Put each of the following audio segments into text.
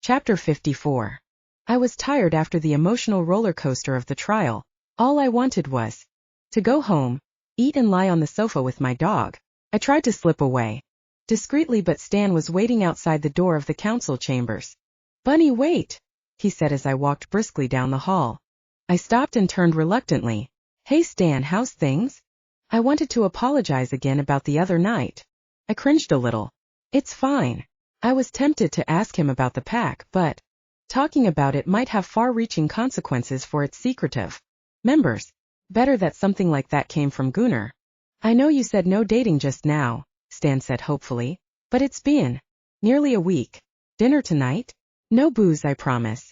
Chapter 54. I was tired after the emotional roller coaster of the trial. All I wanted was to go home, eat and lie on the sofa with my dog. I tried to slip away discreetly, but Stan was waiting outside the door of the council chambers. "Bunny, wait," he said as I walked briskly down the hall. I stopped and turned reluctantly. "Hey Stan, how's things?" I wanted to apologize again about the other night. I cringed a little. "It's fine." I was tempted to ask him about the pack, but talking about it might have far-reaching consequences for its secretive members. Better that something like that came from Gunnar. "I know you said no dating just now," Stan said hopefully, "but it's been nearly a week. Dinner tonight? No booze, I promise."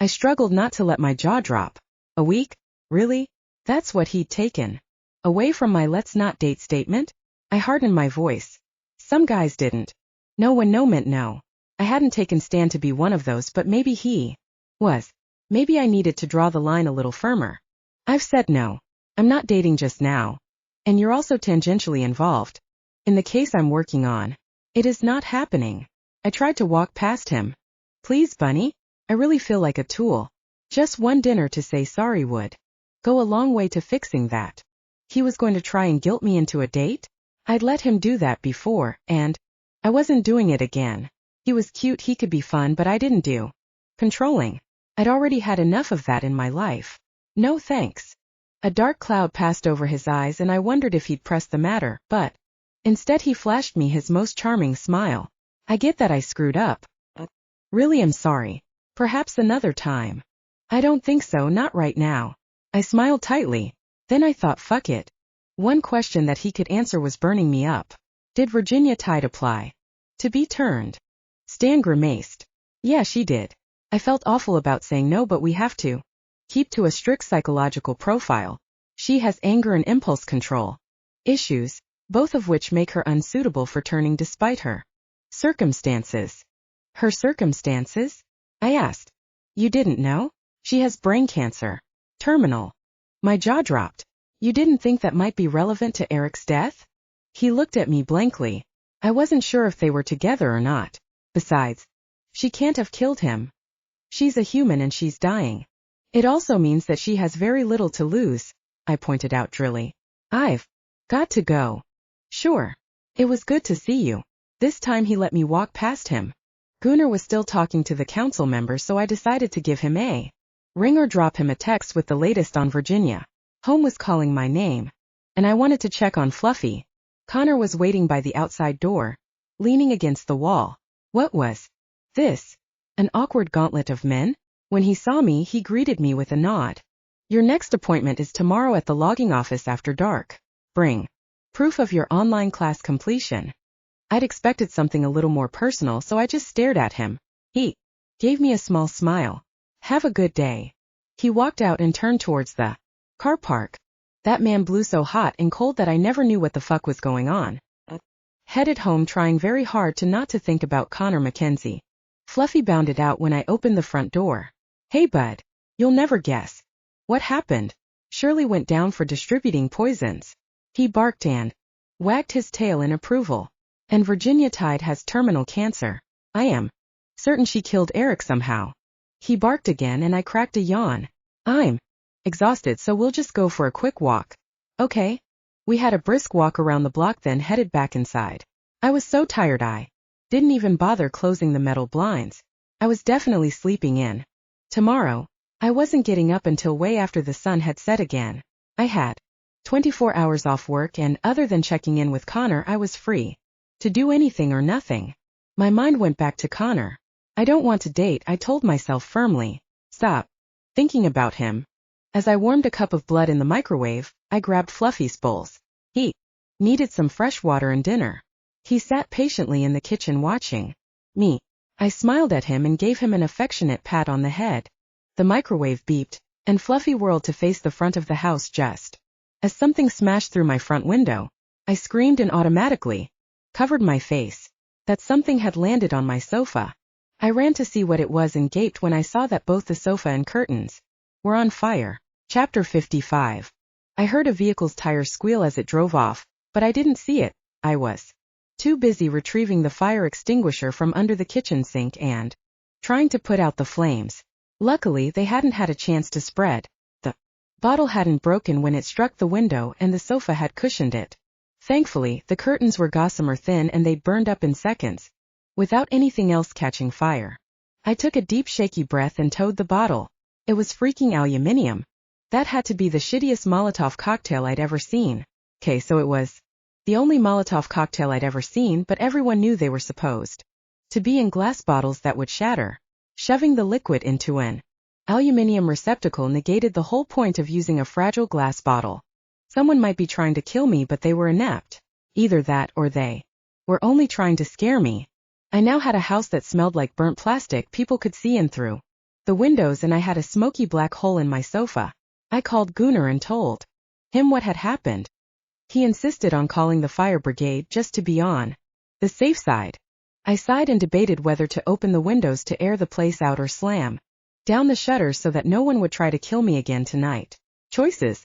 I struggled not to let my jaw drop. A week? Really? That's what he'd taken away from my let's not date statement? I hardened my voice. Some guys didn't know when no meant no. I hadn't taken Stan to be one of those, but maybe he was. Maybe I needed to draw the line a little firmer. "I've said no. I'm not dating just now. And you're also tangentially involved in the case I'm working on. It is not happening." I tried to walk past him. "Please, Bunny. I really feel like a tool. Just one dinner to say sorry would go a long way to fixing that." He was going to try and guilt me into a date? I'd let him do that before, and I wasn't doing it again. He was cute, he could be fun, but I didn't do controlling. I'd already had enough of that in my life. No thanks. A dark cloud passed over his eyes and I wondered if he'd press the matter, but instead he flashed me his most charming smile. "I get that I screwed up. Really am sorry. Perhaps another time." "I don't think so, not right now." I smiled tightly. Then I thought, fuck it. One question that he could answer was burning me up. Did Virginia Tide apply to be turned? Stan grimaced. "Yeah, she did." I felt awful about saying no, but we have to keep to a strict psychological profile. She has anger and impulse control issues, both of which make her unsuitable for turning despite her circumstances. "Her circumstances?" I asked. "You didn't know? She has brain cancer. Terminal." My jaw dropped. "You didn't think that might be relevant to Eric's death?" He looked at me blankly. I wasn't sure if they were together or not. Besides, she can't have killed him. She's a human and she's dying. "It also means that she has very little to lose," I pointed out drily. "I've got to go." "Sure. It was good to see you." This time he let me walk past him. Gunnar was still talking to the council members, so I decided to give him a ring or drop him a text with the latest on Virginia. Home was calling my name, and I wanted to check on Fluffy. Connor was waiting by the outside door, leaning against the wall. What was this? An awkward gauntlet of men? When he saw me, he greeted me with a nod. "Your next appointment is tomorrow at the logging office after dark. Bring proof of your online class completion." I'd expected something a little more personal, so I just stared at him. He gave me a small smile. "Have a good day." He walked out and turned towards the car park. That man blew so hot and cold that I never knew what the fuck was going on. Headed home, trying very hard to not to think about Connor Mackenzie. Fluffy bounded out when I opened the front door. "Hey bud, you'll never guess. What happened?" "Shirley went down for distributing poisons." He barked and wagged his tail in approval. "And Virginia Tide has terminal cancer. I am certain she killed Eric somehow." He barked again and I cracked a yawn. "I'm exhausted, so we'll just go for a quick walk." "Okay." We had a brisk walk around the block, then headed back inside. I was so tired I didn't even bother closing the metal blinds. I was definitely sleeping in. Tomorrow, I wasn't getting up until way after the sun had set again. I had 24 hours off work, and other than checking in with Connor, I was free to do anything or nothing. My mind went back to Connor. "I don't want to date," I told myself firmly. "Stop thinking about him." As I warmed a cup of blood in the microwave, I grabbed Fluffy's bowls. He needed some fresh water and dinner. He sat patiently in the kitchen watching me. I smiled at him and gave him an affectionate pat on the head. The microwave beeped, and Fluffy whirled to face the front of the house just as something smashed through my front window. I screamed and automatically covered my face. That something had landed on my sofa. I ran to see what it was and gaped when I saw that both the sofa and curtains were on fire. Chapter 55. I heard a vehicle's tires squeal as it drove off, but I didn't see it. I was too busy retrieving the fire extinguisher from under the kitchen sink and trying to put out the flames. Luckily, they hadn't had a chance to spread. The bottle hadn't broken when it struck the window and the sofa had cushioned it. Thankfully, the curtains were gossamer thin and they'd burned up in seconds, without anything else catching fire. I took a deep shaky breath and towed the bottle. It was freaking aluminium. That had to be the shittiest Molotov cocktail I'd ever seen. Okay, so it was the only Molotov cocktail I'd ever seen, but everyone knew they were supposed to be in glass bottles that would shatter. Shoving the liquid into an aluminium receptacle negated the whole point of using a fragile glass bottle. Someone might be trying to kill me, but they were inept. Either that or they were only trying to scare me. I now had a house that smelled like burnt plastic people could see in through the windows, and I had a smoky black hole in my sofa. I called Gunnar and told him what had happened. He insisted on calling the fire brigade just to be on the safe side. I sighed and debated whether to open the windows to air the place out or slam down the shutters so that no one would try to kill me again tonight. Choices,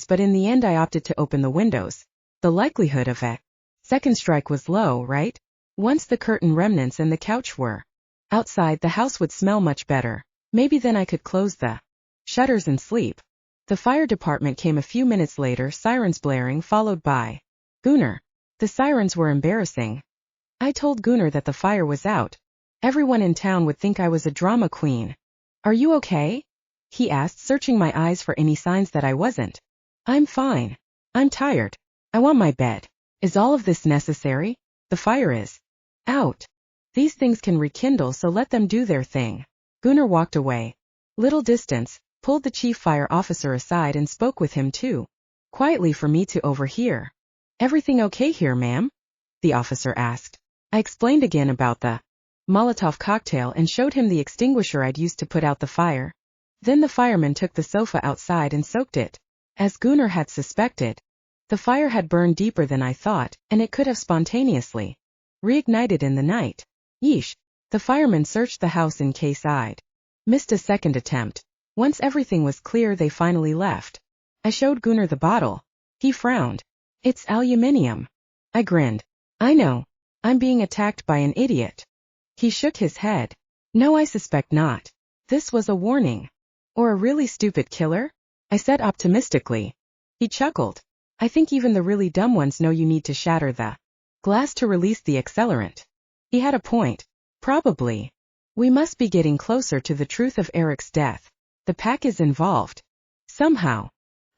but in the end I opted to open the windows. The likelihood of a second strike was low, right? Once the curtain remnants and the couch were outside, the house would smell much better. Maybe then I could close the shutters and sleep. The fire department came a few minutes later, sirens blaring, followed by Gunnar. The sirens were embarrassing. I told Gunnar that the fire was out. Everyone in town would think I was a drama queen. Are you okay? He asked, searching my eyes for any signs that I wasn't. I'm fine. I'm tired. I want my bed. Is all of this necessary? The fire is out. These things can rekindle, so let them do their thing. Gunnar walked away. Little distance, pulled the chief fire officer aside and spoke with him too, quietly for me to overhear. Everything okay here, ma'am? The officer asked. I explained again about the Molotov cocktail and showed him the extinguisher I'd used to put out the fire. Then the fireman took the sofa outside and soaked it. As Gunnar had suspected, the fire had burned deeper than I thought, and it could have spontaneously reignited in the night. Yeesh. The fireman searched the house in case I'd missed a second attempt. Once everything was clear, they finally left. I showed Gunnar the bottle. He frowned. It's aluminium. I grinned. I know. I'm being attacked by an idiot. He shook his head. No, I suspect not. This was a warning. Or a really stupid killer? I said optimistically. He chuckled. I think even the really dumb ones know you need to shatter the glass to release the accelerant. He had a point. Probably. We must be getting closer to the truth of Eric's death. The pack is involved. Somehow.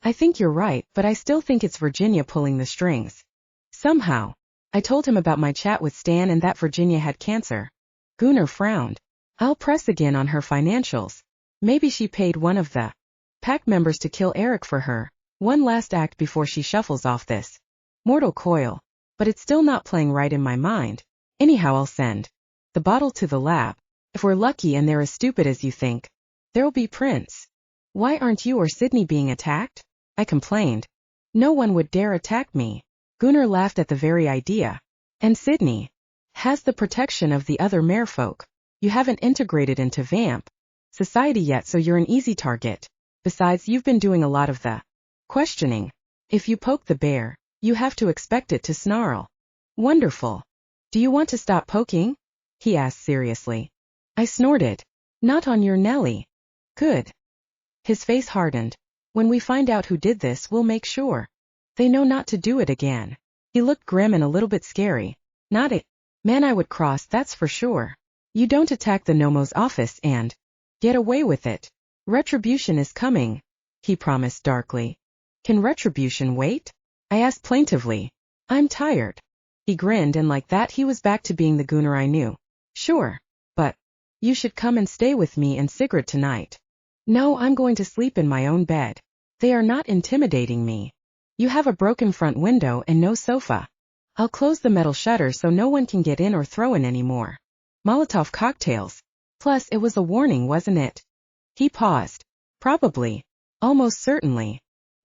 I think you're right, but I still think it's Virginia pulling the strings. Somehow. I told him about my chat with Stan and that Virginia had cancer. Gunnar frowned. I'll press again on her financials. Maybe she paid one of the pack members to kill Eric for her. One last act before she shuffles off this mortal coil. But it's still not playing right in my mind. Anyhow, I'll send the bottle to the lab. If we're lucky and they're as stupid as you think, there'll be prints. Why aren't you or Sydney being attacked? I complained. No one would dare attack me. Gunnar laughed at the very idea. And Sydney has the protection of the other merfolk. You haven't integrated into vamp society yet, so you're an easy target. Besides, you've been doing a lot of the questioning. If you poke the bear, you have to expect it to snarl. Wonderful. Do you want to stop poking? He asked seriously. I snorted. Not on your Nelly. Good. His face hardened. When we find out who did this, we'll make sure they know not to do it again. He looked grim and a little bit scary. Not a man I would cross, that's for sure. You don't attack the Nomo's office and get away with it. Retribution is coming, he promised darkly. Can retribution wait? I asked plaintively. I'm tired. He grinned, and like that he was back to being the Gunnar I knew. Sure. But you should come and stay with me and Sigrid tonight. No, I'm going to sleep in my own bed. They are not intimidating me. You have a broken front window and no sofa. I'll close the metal shutters so no one can get in or throw in anymore. Molotov cocktails. Plus, it was a warning, wasn't it? He paused. Probably. Almost certainly.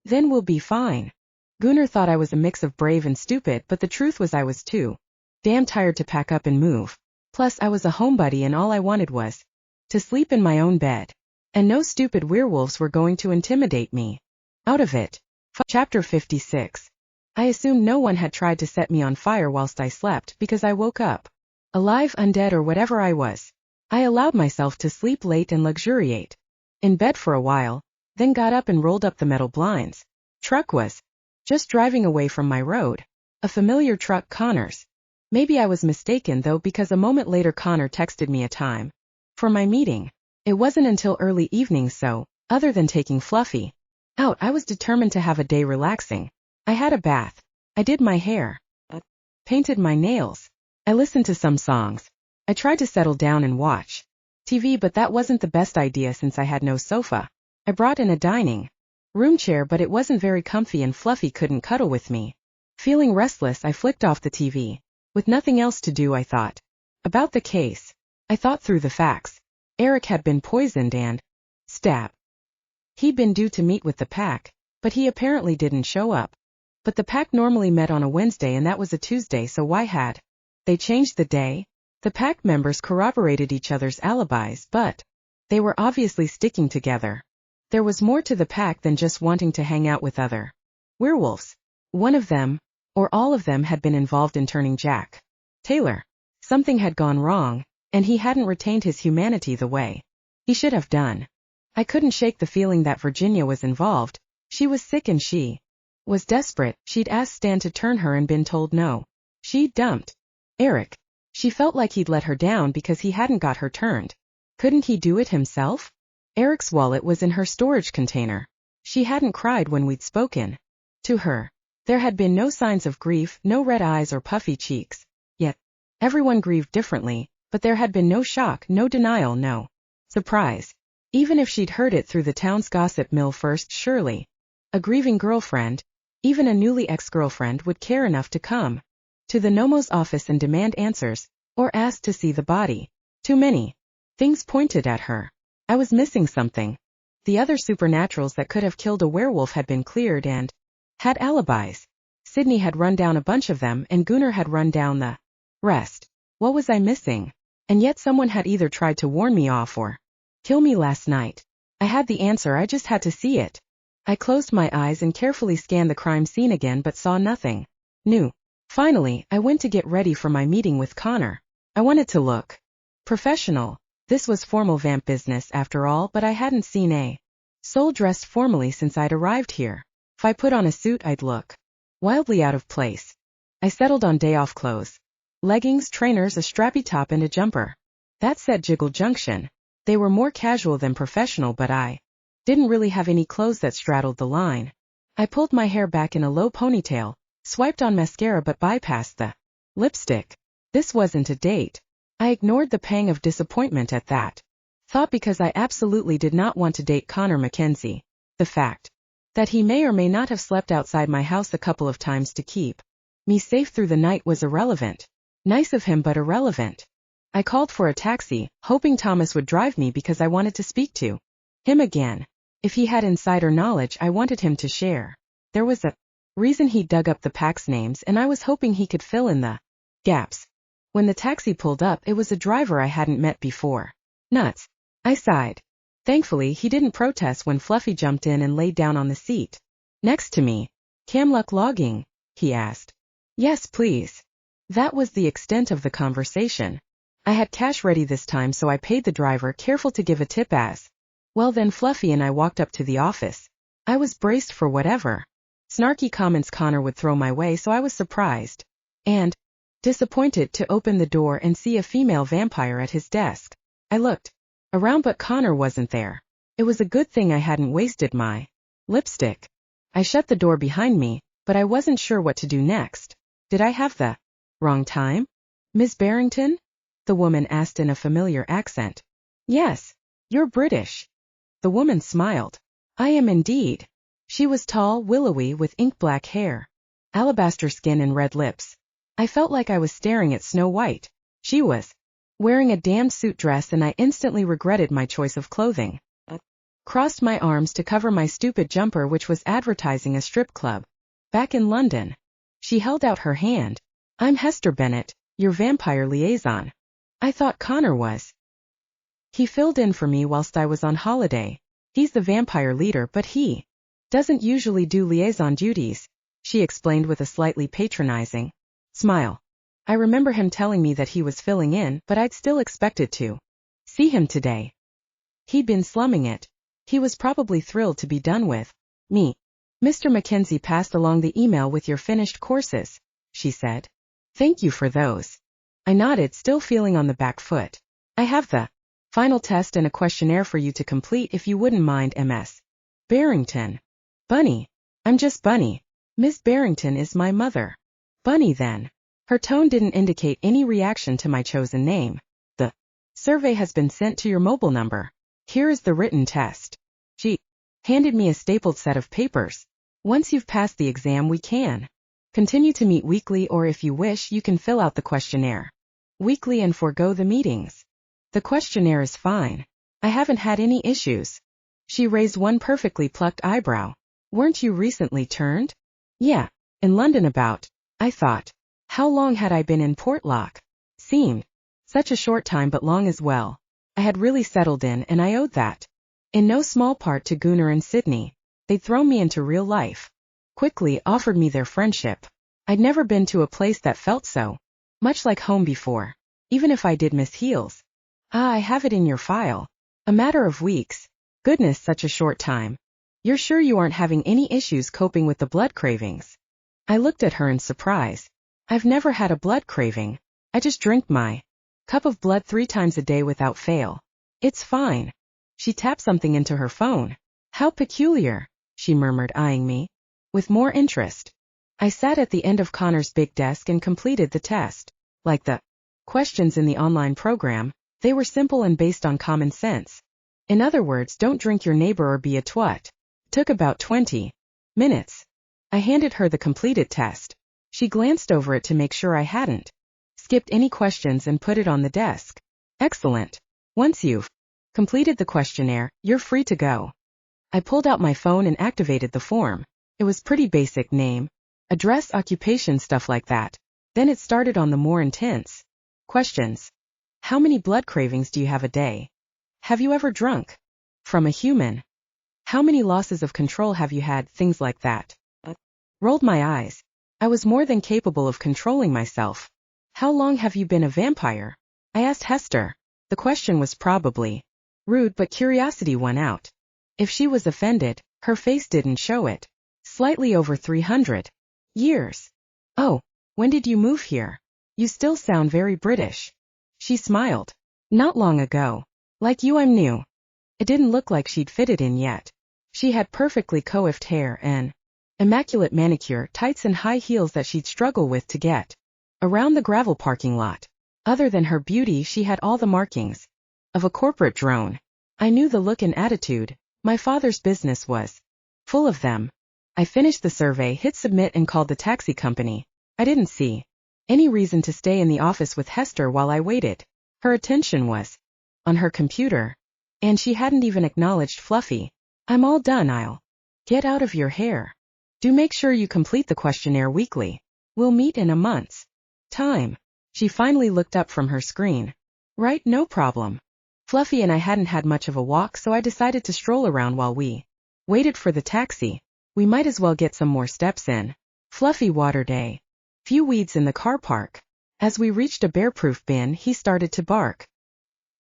Then we'll be fine. Gunnar thought I was a mix of brave and stupid, but the truth was I was too damn tired to pack up and move. Plus, I was a homebody and all I wanted was to sleep in my own bed. And no stupid werewolves were going to intimidate me out of it. Chapter 56. I assumed no one had tried to set me on fire whilst I slept, because I woke up alive, undead, or whatever I was I allowed myself to sleep late and luxuriate in bed for a while, then got up and rolled up the metal blinds. Truck was just driving away from my road. A familiar truck, Connor's. Maybe I was mistaken though, because a moment later Connor texted me a time for my meeting. It wasn't until early evening, so, other than taking Fluffy out, I was determined to have a day relaxing. I had a bath. I did my hair. Painted my nails. I listened to some songs. I tried to settle down and watch TV, but that wasn't the best idea since I had no sofa. I brought in a dining room chair, but it wasn't very comfy and Fluffy couldn't cuddle with me. Feeling restless, I flicked off the TV. With nothing else to do, I thought about the case. I thought through the facts. Eric had been poisoned and stabbed. He'd been due to meet with the pack, but he apparently didn't show up. But the pack normally met on a Wednesday and that was a Tuesday, so why had they changed the day? The pack members corroborated each other's alibis, but they were obviously sticking together. There was more to the pack than just wanting to hang out with other werewolves. One of them, or all of them, had been involved in turning Jack Taylor. Something had gone wrong, and he hadn't retained his humanity the way he should have done. I couldn't shake the feeling that Virginia was involved. She was sick and she was desperate. She'd asked Stan to turn her and been told no. She'd dumped Eric. She felt like he'd let her down because he hadn't got her turned. Couldn't he do it himself? Eric's wallet was in her storage container. She hadn't cried when we'd spoken to her. There had been no signs of grief, no red eyes or puffy cheeks. Yet, everyone grieved differently, but there had been no shock, no denial, no surprise. Even if she'd heard it through the town's gossip mill first, surely a grieving girlfriend, even a newly ex-girlfriend, would care enough to come to the Nomo's office and demand answers, or ask to see the body. Too many things pointed at her. I was missing something. The other supernaturals that could have killed a werewolf had been cleared and had alibis. Sydney had run down a bunch of them and Gunnar had run down the rest. What was I missing? And yet someone had either tried to warn me off or kill me last night. I had the answer, I just had to see it. I closed my eyes and carefully scanned the crime scene again, but saw nothing new. Finally, I went to get ready for my meeting with Connor. I wanted to look professional. This was formal vamp business after all, but I hadn't seen a soul dressed formally since I'd arrived here. If I put on a suit, I'd look wildly out of place. I settled on day-off clothes. Leggings, trainers, a strappy top and a jumper. That said Jiggle Junction. They were more casual than professional, but I didn't really have any clothes that straddled the line. I pulled my hair back in a low ponytail, swiped on mascara but bypassed the lipstick. This wasn't a date. I ignored the pang of disappointment at that thought because I absolutely did not want to date Connor Mackenzie. The fact that he may or may not have slept outside my house a couple of times to keep me safe through the night was irrelevant. Nice of him, but irrelevant. I called for a taxi, hoping Thomas would drive me because I wanted to speak to him again. If he had insider knowledge, I wanted him to share. There was a reason he dug up the pack's names, and I was hoping he could fill in the gaps. When the taxi pulled up, it was a driver I hadn't met before. Nuts. I sighed. Thankfully, he didn't protest when Fluffy jumped in and laid down on the seat next to me. "Camluck logging?" he asked. "Yes, please." That was the extent of the conversation. I had cash ready this time, so I paid the driver, careful to give a tip as well. Then Fluffy and I walked up to the office. I was braced for whatever snarky comments Connor would throw my way, so I was surprised and disappointed to open the door and see a female vampire at his desk. I looked around, but Connor wasn't there. It was a good thing I hadn't wasted my lipstick. I shut the door behind me, but I wasn't sure what to do next. Did I have the wrong time? "Miss Barrington?" the woman asked in a familiar accent. "Yes. You're British." The woman smiled. "I am indeed." She was tall, willowy, with ink-black hair, alabaster skin and red lips. I felt like I was staring at Snow White. She was wearing a damned suit dress, and I instantly regretted my choice of clothing. Crossed my arms to cover my stupid jumper, which was advertising a strip club back in London. She held out her hand. "I'm Hester Bennett, your vampire liaison." I thought Connor was. He filled in for me whilst I was on holiday. He's the vampire leader, but he doesn't usually do liaison duties, she explained with a slightly patronizing smile. I remember him telling me that he was filling in, but I'd still expected to see him today. He'd been slumming it. He was probably thrilled to be done with me. Mr. Mackenzie passed along the email with your finished courses, she said. Thank you for those. I nodded, still feeling on the back foot. I have the final test and a questionnaire for you to complete if you wouldn't mind, Ms. Barrington. Bunny. I'm just Bunny. Miss Barrington is my mother. Bunny then. Her tone didn't indicate any reaction to my chosen name. The survey has been sent to your mobile number. Here is the written test. She handed me a stapled set of papers. Once you've passed the exam, we can continue to meet weekly, or if you wish, you can fill out the questionnaire weekly and forego the meetings. The questionnaire is fine. I haven't had any issues. She raised one perfectly plucked eyebrow. Weren't you recently turned? Yeah, in London about, I thought. How long had I been in Portlock? Seemed such a short time, but long as well. I had really settled in, and I owed that in no small part to Gunnar and Sydney. They'd thrown me into real life. Quickly offered me their friendship. I'd never been to a place that felt so much like home before, even if I did miss heels. Ah, I have it in your file. A matter of weeks. Goodness, such a short time. You're sure you aren't having any issues coping with the blood cravings? I looked at her in surprise. I've never had a blood craving. I just drink my cup of blood 3 times a day without fail. It's fine. She tapped something into her phone. How peculiar, she murmured, eyeing me with more interest. I sat at the end of Connor's big desk and completed the test. Like the questions in the online program, they were simple and based on common sense. In other words, don't drink your neighbor or be a twat. Took about 20 minutes. I handed her the completed test. She glanced over it to make sure I hadn't skipped any questions and put it on the desk. Excellent. Once you've completed the questionnaire, you're free to go. I pulled out my phone and activated the form. It was pretty basic: name, address, occupation, stuff like that. Then it started on the more intense questions. How many blood cravings do you have a day? Have you ever drunk from a human? How many losses of control have you had? Things like that. Rolled my eyes. I was more than capable of controlling myself. How long have you been a vampire? I asked Hester. The question was probably rude, but curiosity won out. If she was offended, her face didn't show it. Slightly over 300 years. Oh, when did you move here? You still sound very British. She smiled. Not long ago. Like you, I'm new. It didn't look like she'd fitted in yet. She had perfectly coiffed hair and immaculate manicure, tights and high heels that she'd struggle with to get around the gravel parking lot. Other than her beauty, she had all the markings of a corporate drone. I knew the look and attitude. My father's business was full of them. I finished the survey, hit submit, and called the taxi company. I didn't see any reason to stay in the office with Hester while I waited. Her attention was on her computer, and she hadn't even acknowledged Fluffy. I'm all done. I'll get out of your hair. Do make sure you complete the questionnaire weekly. We'll meet in a month's time. She finally looked up from her screen. Right, no problem. Fluffy and I hadn't had much of a walk, so I decided to stroll around while we waited for the taxi. We might as well get some more steps in. Fluffy watered a few weeds in the car park. As we reached a bear-proof bin, he started to bark.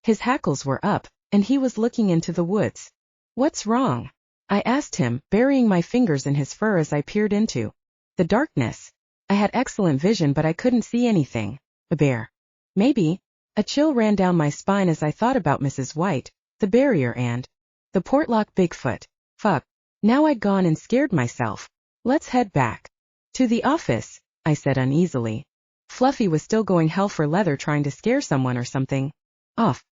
His hackles were up, and he was looking into the woods. What's wrong? I asked him, burying my fingers in his fur as I peered into the darkness. I had excellent vision, but I couldn't see anything. A bear. Maybe. A chill ran down my spine as I thought about Mrs. White, the barrier, and the Portlock Bigfoot. Fuck. Now I'd gone and scared myself. Let's head back to the office, I said uneasily. Fluffy was still going hell for leather, trying to scare someone or something. Off.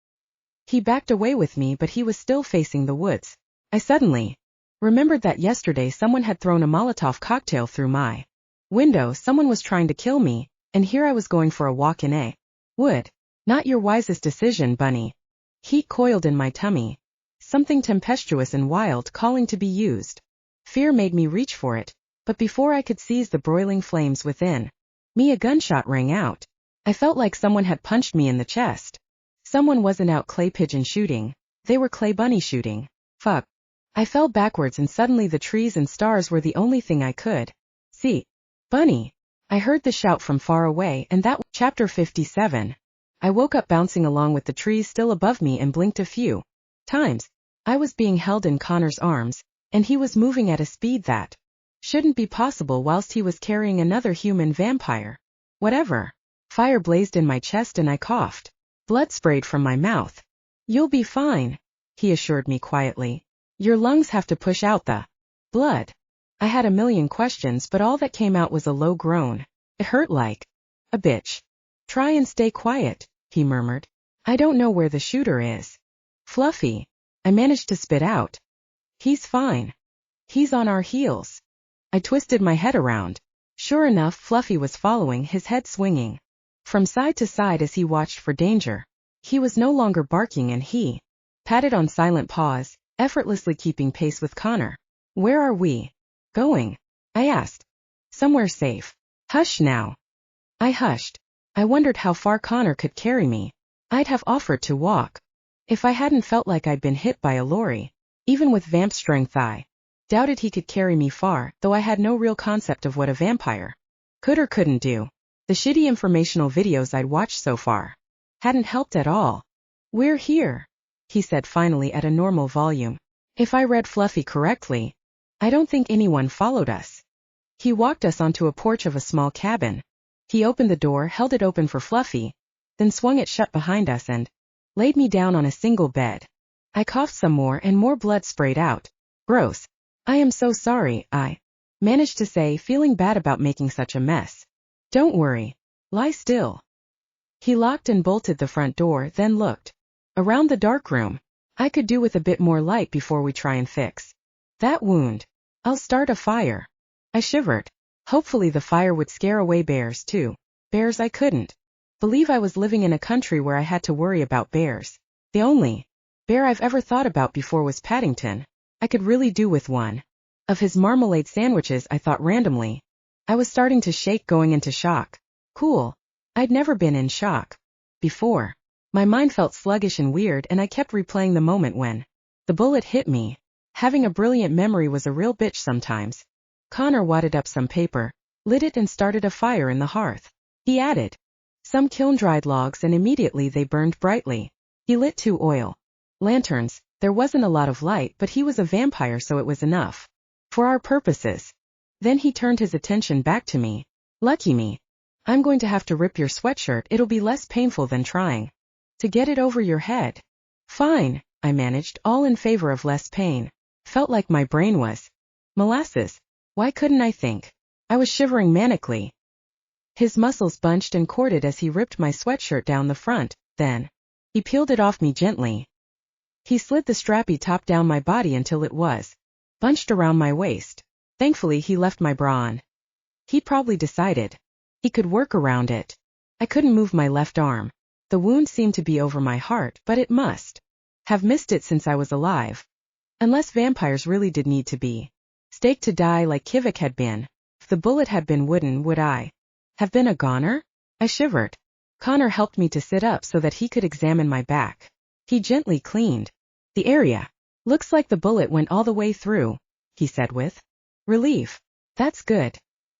He backed away with me, but he was still facing the woods. I suddenly remembered that yesterday someone had thrown a Molotov cocktail through my window. Someone was trying to kill me, and here I was going for a walk in a wood. Not your wisest decision, Bunny. Heat coiled in my tummy. Something tempestuous and wild calling to be used. Fear made me reach for it, but before I could seize the broiling flames within me, a gunshot rang out. I felt like someone had punched me in the chest. Someone wasn't out clay pigeon shooting. They were clay bunny shooting. Fuck. I fell backwards, and suddenly the trees and stars were the only thing I could see. Bunny. I heard the shout from far away, and that was Chapter 57. I woke up bouncing along with the trees still above me and blinked a few times. I was being held in Connor's arms, and he was moving at a speed that shouldn't be possible whilst he was carrying another human vampire. Whatever. Fire blazed in my chest and I coughed. Blood sprayed from my mouth. You'll be fine, he assured me quietly. Your lungs have to push out the blood. I had a million questions, but all that came out was a low groan. It hurt like a bitch. Try and stay quiet, he murmured. I don't know where the shooter is. Fluffy. I managed to spit out. He's fine. He's on our heels. I twisted my head around. Sure enough, Fluffy was following, his head swinging from side to side as he watched for danger. He was no longer barking and he patted on silent paws, effortlessly keeping pace with Connor. Where are we going? I asked. Somewhere safe. Hush now. I hushed. I wondered how far Connor could carry me. I'd have offered to walk if I hadn't felt like I'd been hit by a lorry. Even with vamp strength, I doubted he could carry me far, though I had no real concept of what a vampire could or couldn't do. The shitty informational videos I'd watched so far hadn't helped at all. We're here, he said finally at a normal volume. If I read Fluffy correctly, I don't think anyone followed us. He walked us onto a porch of a small cabin. He opened the door, held it open for Fluffy, then swung it shut behind us and laid me down on a single bed. I coughed some more and more blood sprayed out. Gross. I am so sorry, I managed to say, feeling bad about making such a mess. Don't worry. Lie still. He locked and bolted the front door, then looked around the dark room. I could do with a bit more light before we try and fix that wound. I'll start a fire. I shivered. Hopefully the fire would scare away bears too. Bears I couldn't believe I was living in a country where I had to worry about bears. The only bear I've ever thought about before was Paddington. I could really do with one of his marmalade sandwiches, I thought randomly. I was starting to shake, going into shock. Cool. I'd never been in shock before. My mind felt sluggish and weird, and I kept replaying the moment when the bullet hit me. Having a brilliant memory was a real bitch sometimes. Connor wadded up some paper, lit it and started a fire in the hearth. He added some kiln-dried logs and immediately they burned brightly. He lit 2 oil lanterns. There wasn't a lot of light, but he was a vampire, so it was enough for our purposes. Then he turned his attention back to me. Lucky me. I'm going to have to rip your sweatshirt. It'll be less painful than trying to get it over your head. Fine, I managed, all in favor of less pain. Felt like my brain was molasses. Why couldn't I think? I was shivering manically. His muscles bunched and corded as he ripped my sweatshirt down the front, then he peeled it off me gently. He slid the strappy top down my body until it was bunched around my waist. Thankfully he left my bra on. He'd probably decided he could work around it. I couldn't move my left arm. The wound seemed to be over my heart, but it must have missed it since I was alive. Unless vampires really did need to be staked to die like Kivik had been. If the bullet had been wooden, would I have been a goner? I shivered. Connor helped me to sit up so that he could examine my back. He gently cleaned the area. Looks like the bullet went all the way through, he said with relief. That's good.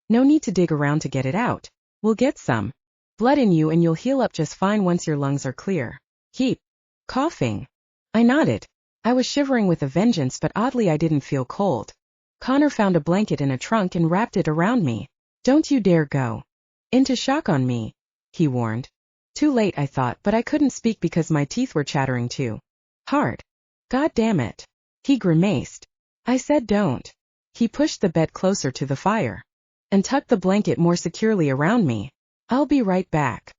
No need to dig around to get it out. We'll get some blood in you and you'll heal up just fine once your lungs are clear. Keep coughing. I nodded. I was shivering with a vengeance, but oddly I didn't feel cold. Connor found a blanket in a trunk and wrapped it around me. Don't you dare go into shock on me, he warned. Too late, I thought, but I couldn't speak because my teeth were chattering too hard. God damn it. He grimaced. I said don't. He pushed the bed closer to the fire and tucked the blanket more securely around me. I'll be right back.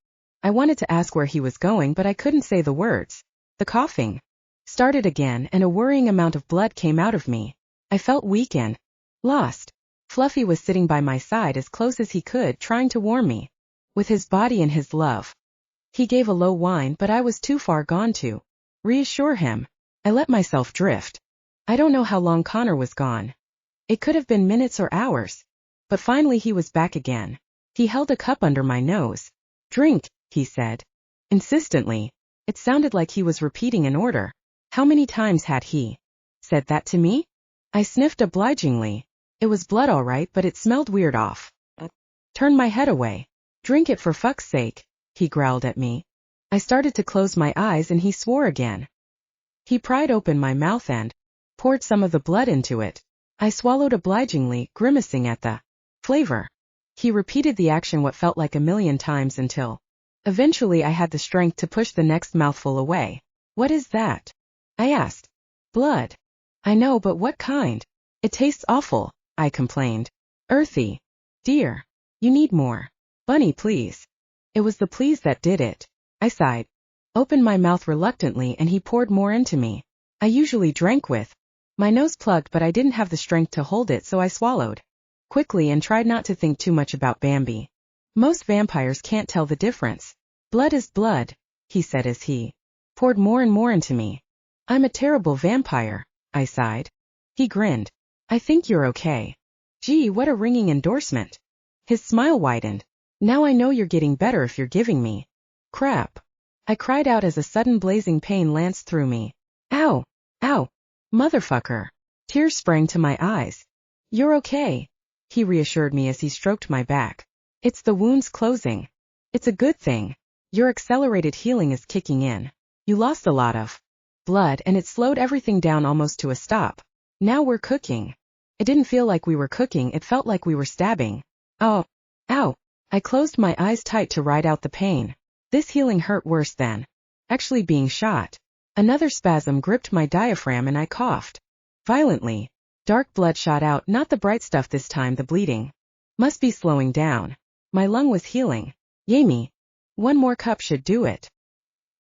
I wanted to ask where he was going, but I couldn't say the words. The coughing started again and a worrying amount of blood came out of me. I felt weak and lost. Fluffy was sitting by my side as close as he could, trying to warm me with his body and his love. He gave a low whine, but I was too far gone to reassure him. I let myself drift. I don't know how long Connor was gone. It could have been minutes or hours. But finally he was back again. He held a cup under my nose. Drink, he said insistently. It sounded like he was repeating an order. How many times had he said that to me? I sniffed obligingly. It was blood all right, but it smelled weird off. Turned my head away. Drink it for fuck's sake, he growled at me. I started to close my eyes and he swore again. He pried open my mouth and poured some of the blood into it. I swallowed obligingly, grimacing at the flavor. He repeated the action what felt like a million times until eventually I had the strength to push the next mouthful away. What is that? I asked. Blood. I know, but what kind? It tastes awful, I complained. Earthy. Dear. You need more. Bunny, please. It was the please that did it. I sighed. Opened my mouth reluctantly and he poured more into me. I usually drank with my nose plugged, but I didn't have the strength to hold it, so I swallowed quickly and tried not to think too much about Bambi. Most vampires can't tell the difference. Blood is blood, he said as he poured more and more into me. I'm a terrible vampire, I sighed. He grinned. I think you're okay. Gee, what a ringing endorsement. His smile widened. Now I know you're getting better if you're giving me crap. I cried out as a sudden blazing pain lanced through me. Ow! Ow! Motherfucker! Tears sprang to my eyes. You're okay, he reassured me as he stroked my back. It's the wounds closing. It's a good thing. Your accelerated healing is kicking in. You lost a lot of blood and it slowed everything down almost to a stop. Now we're cooking. It didn't feel like we were cooking, it felt like we were stabbing. Oh! Ow! I closed my eyes tight to ride out the pain. This healing hurt worse than actually being shot. Another spasm gripped my diaphragm and I coughed violently. Dark blood shot out, not the bright stuff this time, the bleeding must be slowing down. My lung was healing. Yamie. One more cup should do it.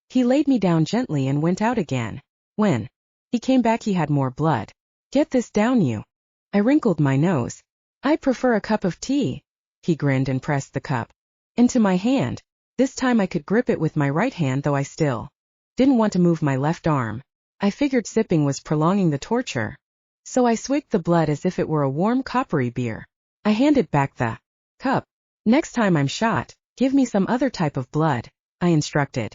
He laid me down gently and went out again. When he came back he had more blood. Get this down you. I wrinkled my nose. I'd prefer a cup of tea. He grinned and pressed the cup into my hand. This time I could grip it with my right hand, though I still didn't want to move my left arm. I figured sipping was prolonging the torture. So I swigged the blood as if it were a warm coppery beer. I handed back the cup. Next time I'm shot, give me some other type of blood, I instructed.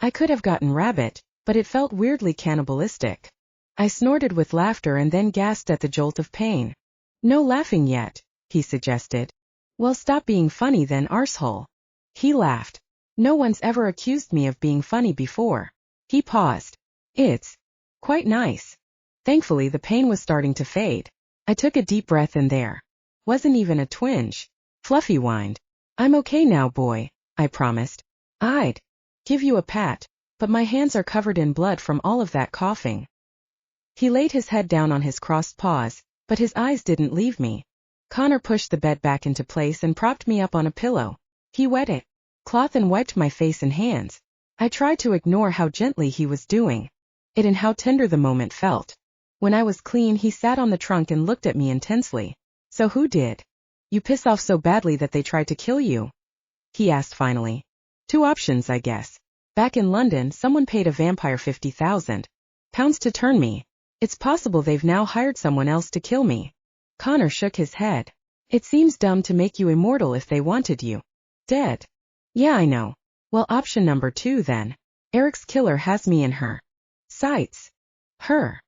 I could have gotten rabbit, but it felt weirdly cannibalistic. I snorted with laughter and then gasped at the jolt of pain. No laughing yet, he suggested. Well, stop being funny then, arsehole. He laughed. No one's ever accused me of being funny before. He paused. It's quite nice. Thankfully the pain was starting to fade. I took a deep breath and there wasn't even a twinge. Fluffy whined. I'm okay now, boy, I promised. I'd give you a pat, but my hands are covered in blood from all of that coughing. He laid his head down on his crossed paws, but his eyes didn't leave me. Connor pushed the bed back into place and propped me up on a pillow. He wet it cloth and wiped my face and hands. I tried to ignore how gently he was doing it and how tender the moment felt. When I was clean, he sat on the trunk and looked at me intensely. So who did you piss off so badly that they tried to kill you? He asked finally. 2 options, I guess. Back in London, someone paid a vampire £50,000 to turn me. It's possible they've now hired someone else to kill me. Connor shook his head. It seems dumb to make you immortal if they wanted you dead. Yeah, I know. Well, option number 2 then. Eric's killer has me in her sights. Her.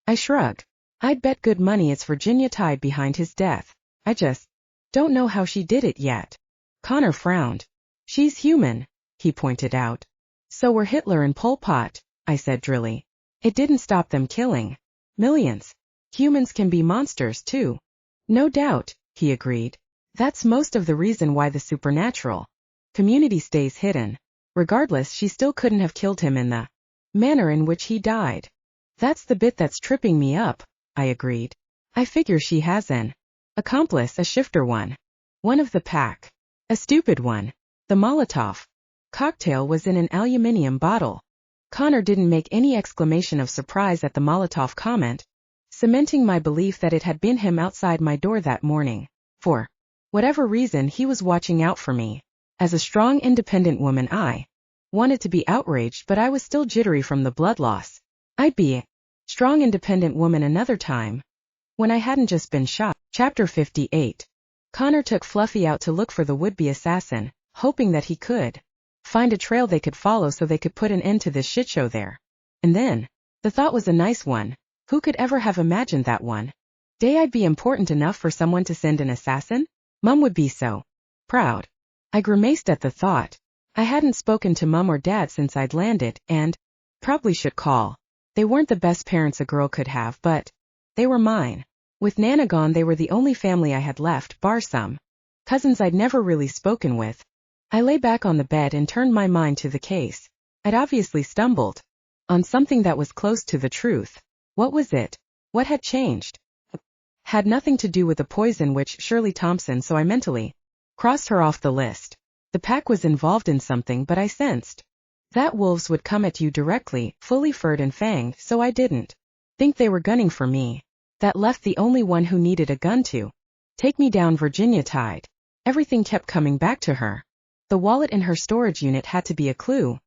I shrugged. I'd bet good money it's Virginia tied behind his death. I just don't know how she did it yet. Connor frowned. She's human, he pointed out. So were Hitler and Pol Pot, I said drily. It didn't stop them killing millions. Humans can be monsters too. No doubt, he agreed. That's most of the reason why the supernatural community stays hidden. Regardless, she still couldn't have killed him in the manner in which he died. That's the bit that's tripping me up, I agreed. I figure she has an accomplice, a shifter one. One of the pack. A stupid one. The Molotov cocktail was in an aluminium bottle. Connor didn't make any exclamation of surprise at the Molotov comment, cementing my belief that it had been him outside my door that morning. For whatever reason, he was watching out for me. As a strong, independent woman, I wanted to be outraged, but I was still jittery from the blood loss. I'd be a strong, independent woman another time, when I hadn't just been shot. Chapter 58. Connor took Fluffy out to look for the would-be assassin, hoping that he could find a trail they could follow so they could put an end to this shitshow there. And then, the thought was a nice one. Who could ever have imagined that one day I'd be important enough for someone to send an assassin? Mum would be so proud. I grimaced at the thought. I hadn't spoken to Mum or Dad since I'd landed, and probably should call. They weren't the best parents a girl could have, but they were mine. With Nana gone, they were the only family I had left, bar some cousins I'd never really spoken with. I lay back on the bed and turned my mind to the case. I'd obviously stumbled on something that was close to the truth. What was it? What had changed? Had nothing to do with the poison witch Shirley Thompson, so I mentally crossed her off the list. The pack was involved in something, but I sensed that wolves would come at you directly, fully furred and fanged, so I didn't think they were gunning for me. That left the only one who needed a gun to take me down. Virginia tied. Everything kept coming back to her. The wallet in her storage unit had to be a clue.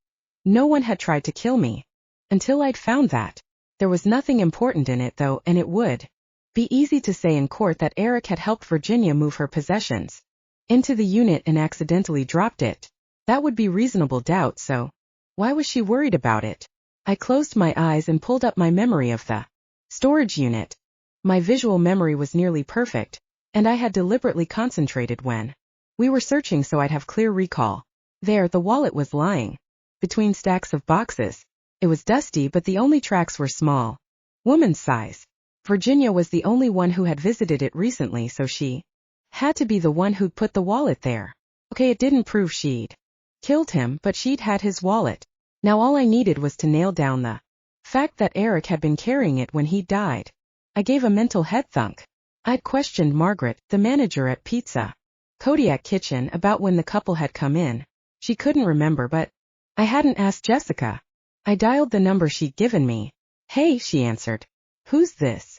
No one had tried to kill me until I'd found that. There was nothing important in it though, and it would be easy to say in court that Eric had helped Virginia move her possessions into the unit and accidentally dropped it. That would be reasonable doubt, so why was she worried about it? I closed my eyes and pulled up my memory of the storage unit. My visual memory was nearly perfect, and I had deliberately concentrated when we were searching so I'd have clear recall. There, the wallet was lying between stacks of boxes. It was dusty, but the only tracks were small, woman's size. Virginia was the only one who had visited it recently, so she had to be the one who'd put the wallet there. Okay, it didn't prove she'd killed him, but she'd had his wallet. Now all I needed was to nail down the fact that Eric had been carrying it when he died. I gave a mental head thunk. I'd questioned Margaret, the manager at Pizza Kodiak Kitchen, about when the couple had come in. She couldn't remember, but I hadn't asked Jessica. I dialed the number she'd given me. Hey, she answered. Who's this?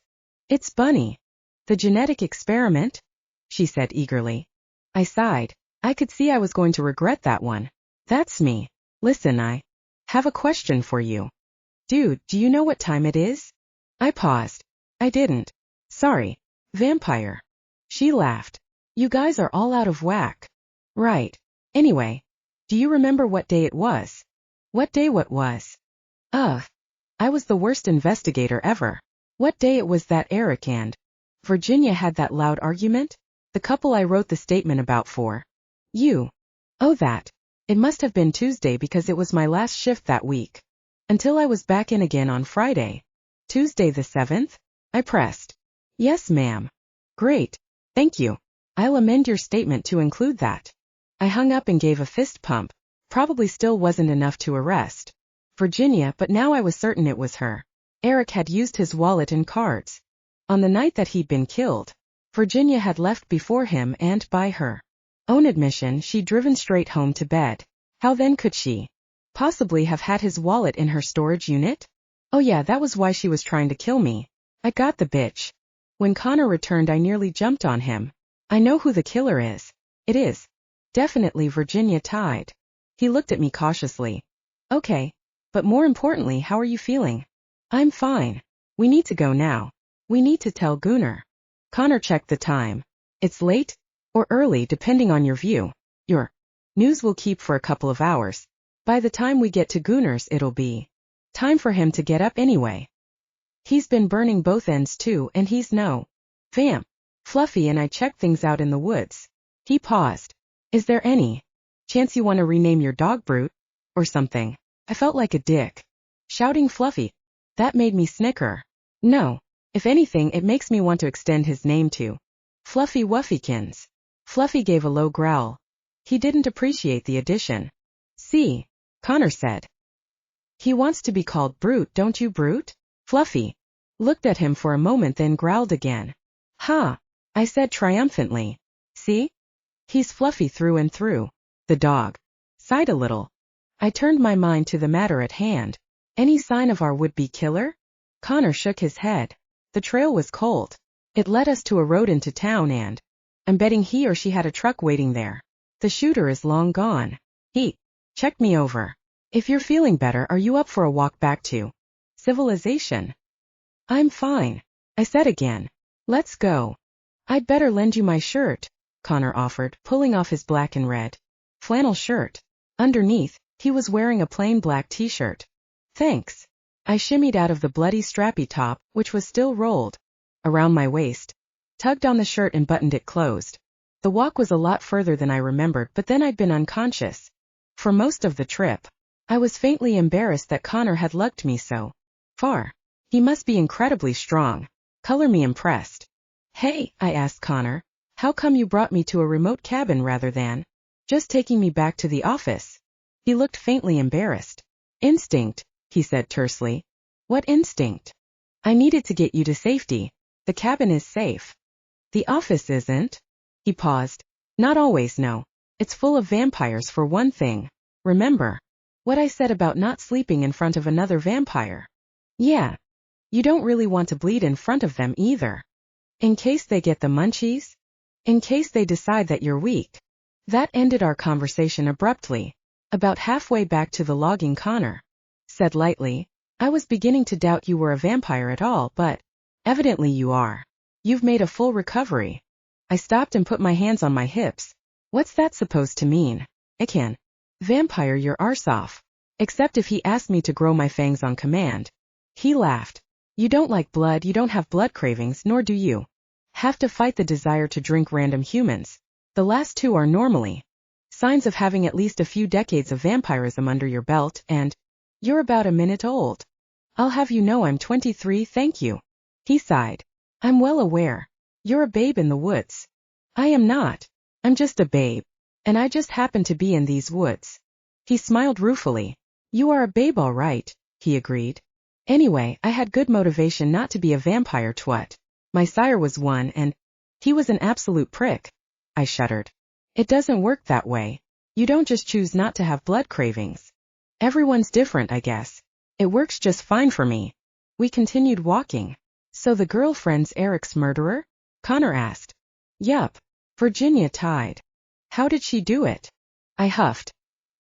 It's Bunny. The genetic experiment? She said eagerly. I sighed. I could see I was going to regret that one. That's me. Listen, I have a question for you. Dude, do you know what time it is? I paused. I didn't. Sorry. Vampire. She laughed. You guys are all out of whack. Right. Anyway, do you remember what day it was? What day what was? Ugh. I was the worst investigator ever. What day it was that Eric and Virginia had that loud argument? The couple I wrote the statement about for you. Oh, that. It must have been Tuesday because it was my last shift that week. Until I was back in again on Friday. Tuesday the 7th? I pressed. Yes, ma'am. Great. Thank you. I'll amend your statement to include that. I hung up and gave a fist pump. Probably still wasn't enough to arrest Virginia, but now I was certain it was her. Eric had used his wallet and cards. On the night that he'd been killed, Virginia had left before him and, by her own admission, she'd driven straight home to bed. How then could she possibly have had his wallet in her storage unit? Oh yeah, that was why she was trying to kill me. I got the bitch. When Connor returned, I nearly jumped on him. I know who the killer is. It is definitely Virginia tied. He looked at me cautiously. Okay. But more importantly, how are you feeling? I'm fine. We need to go now. We need to tell Gunnar. Connor checked the time. It's late or early depending on your view. Your news will keep for a couple of hours. By the time we get to Gunnar's, it'll be time for him to get up anyway. He's been burning both ends too, and he's no vamp. Fluffy and I checked things out in the woods. He paused. Is there any chance you want to rename your dog Brute? Or something? I felt like a dick. Shouting Fluffy. That made me snicker. No. If anything, it makes me want to extend his name to Fluffy Wuffykins. Fluffy gave a low growl. He didn't appreciate the addition. See, Connor said. He wants to be called Brute, don't you, Brute? Fluffy looked at him for a moment, then growled again. Ha! I said triumphantly. See? He's Fluffy through and through. The dog sighed a little. I turned my mind to the matter at hand. Any sign of our would-be killer? Connor shook his head. The trail was cold. It led us to a road into town and I'm betting he or she had a truck waiting there. The shooter is long gone. He checked me over. If you're feeling better, are you up for a walk back to civilization? I'm fine, I said again. Let's go. I'd better lend you my shirt, Connor offered, pulling off his black and red flannel shirt. Underneath, he was wearing a plain black t-shirt. Thanks. I shimmied out of the bloody strappy top, which was still rolled around my waist, tugged on the shirt and buttoned it closed. The walk was a lot further than I remembered, but then I'd been unconscious For most of the trip, I was faintly embarrassed that Connor had lugged me so far. He must be incredibly strong. Color me impressed. Hey, I asked Connor, how come you brought me to a remote cabin rather than just taking me back to the office? He looked faintly embarrassed. Instinct, he said tersely. What instinct? I needed to get you to safety. The cabin is safe. The office isn't? He paused. Not always, no. It's full of vampires for one thing. Remember what I said about not sleeping in front of another vampire? Yeah. You don't really want to bleed in front of them either. In case they get the munchies? In case they decide that you're weak. That ended our conversation abruptly. About halfway back to the logging, Connor said lightly, I was beginning to doubt you were a vampire at all, but evidently you are. You've made a full recovery. I stopped and put my hands on my hips. What's that supposed to mean? It can vampire your arse off. Except if he asked me to grow my fangs on command. He laughed. You don't like blood, you don't have blood cravings, nor do you have to fight the desire to drink random humans. The last two are normally signs of having at least a few decades of vampirism under your belt, and you're about a minute old. I'll have you know I'm 23, thank you. He sighed. I'm well aware. You're a babe in the woods. I am not. I'm just a babe. And I just happen to be in these woods. He smiled ruefully. You are a babe all right, he agreed. Anyway, I had good motivation not to be a vampire twat. My sire was one and he was an absolute prick. I shuddered. It doesn't work that way. You don't just choose not to have blood cravings. Everyone's different, I guess. It works just fine for me. We continued walking. So the girlfriend's Eric's murderer? Connor asked. Yup. Virginia tied. How did she do it? I huffed.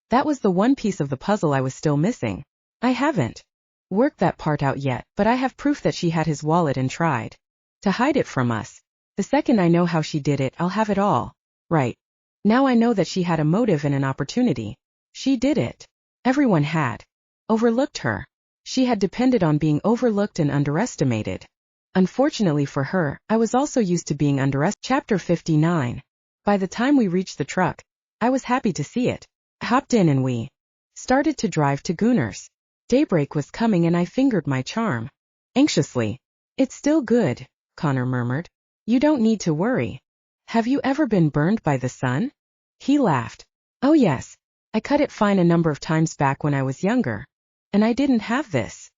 That was the one piece of the puzzle I was still missing. I haven't worked that part out yet, but I have proof that she had his wallet and tried to hide it from us. The second I know how she did it, I'll have it all. Right. Now I know that she had a motive and an opportunity. She did it. Everyone had overlooked her. She had depended on being overlooked and underestimated. Unfortunately for her, I was also used to being underestimated. Chapter 59. By the time we reached the truck, I was happy to see it. I hopped in and we started to drive to Gunnar's. Daybreak was coming and I fingered my charm anxiously. It's still good, Connor murmured. You don't need to worry. Have you ever been burned by the sun? He laughed. Oh yes. I cut it fine a number of times back when I was younger. And I didn't have this.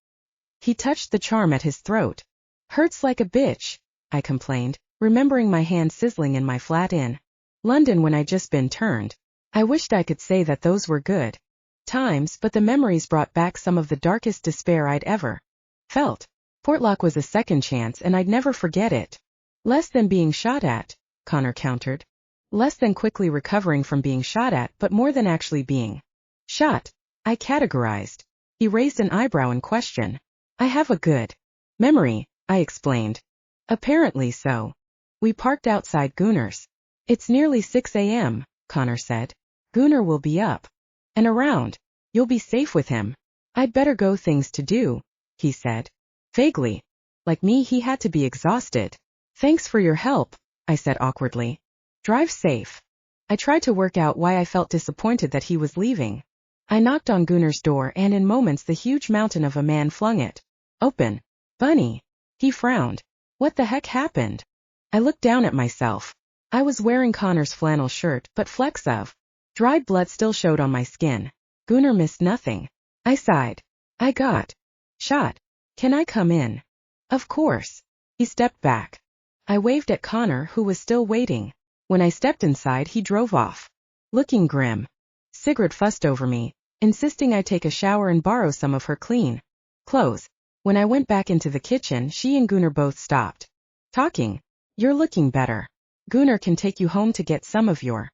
He touched the charm at his throat. Hurts like a bitch, I complained, remembering my hand sizzling in my flat in London when I'd just been turned. I wished I could say that those were good times, but the memories brought back some of the darkest despair I'd ever felt. Portlock was a second chance and I'd never forget it. Less than being shot at, Connor countered. Less than quickly recovering from being shot at, but more than actually being shot, I categorized. He raised an eyebrow in question. I have a good memory, I explained. Apparently so. We parked outside Gunnar's. It's nearly 6 a.m., Connor said. Gunnar will be up and around. You'll be safe with him. I'd better go, things to do, he said. Vaguely. Like me, he had to be exhausted. Thanks for your help, I said awkwardly. Drive safe. I tried to work out why I felt disappointed that he was leaving. I knocked on Gunnar's door and in moments the huge mountain of a man flung it open. Bunny. He frowned. What the heck happened? I looked down at myself. I was wearing Connor's flannel shirt, but flecks of dried blood still showed on my skin. Gunnar missed nothing. I sighed. I got shot. Can I come in? Of course. He stepped back. I waved at Connor, who was still waiting. When I stepped inside, he drove off, looking grim. Sigrid fussed over me, insisting I take a shower and borrow some of her clean clothes. When I went back into the kitchen, she and Gunnar both stopped talking. You're looking better. Gunnar can take you home to get some of your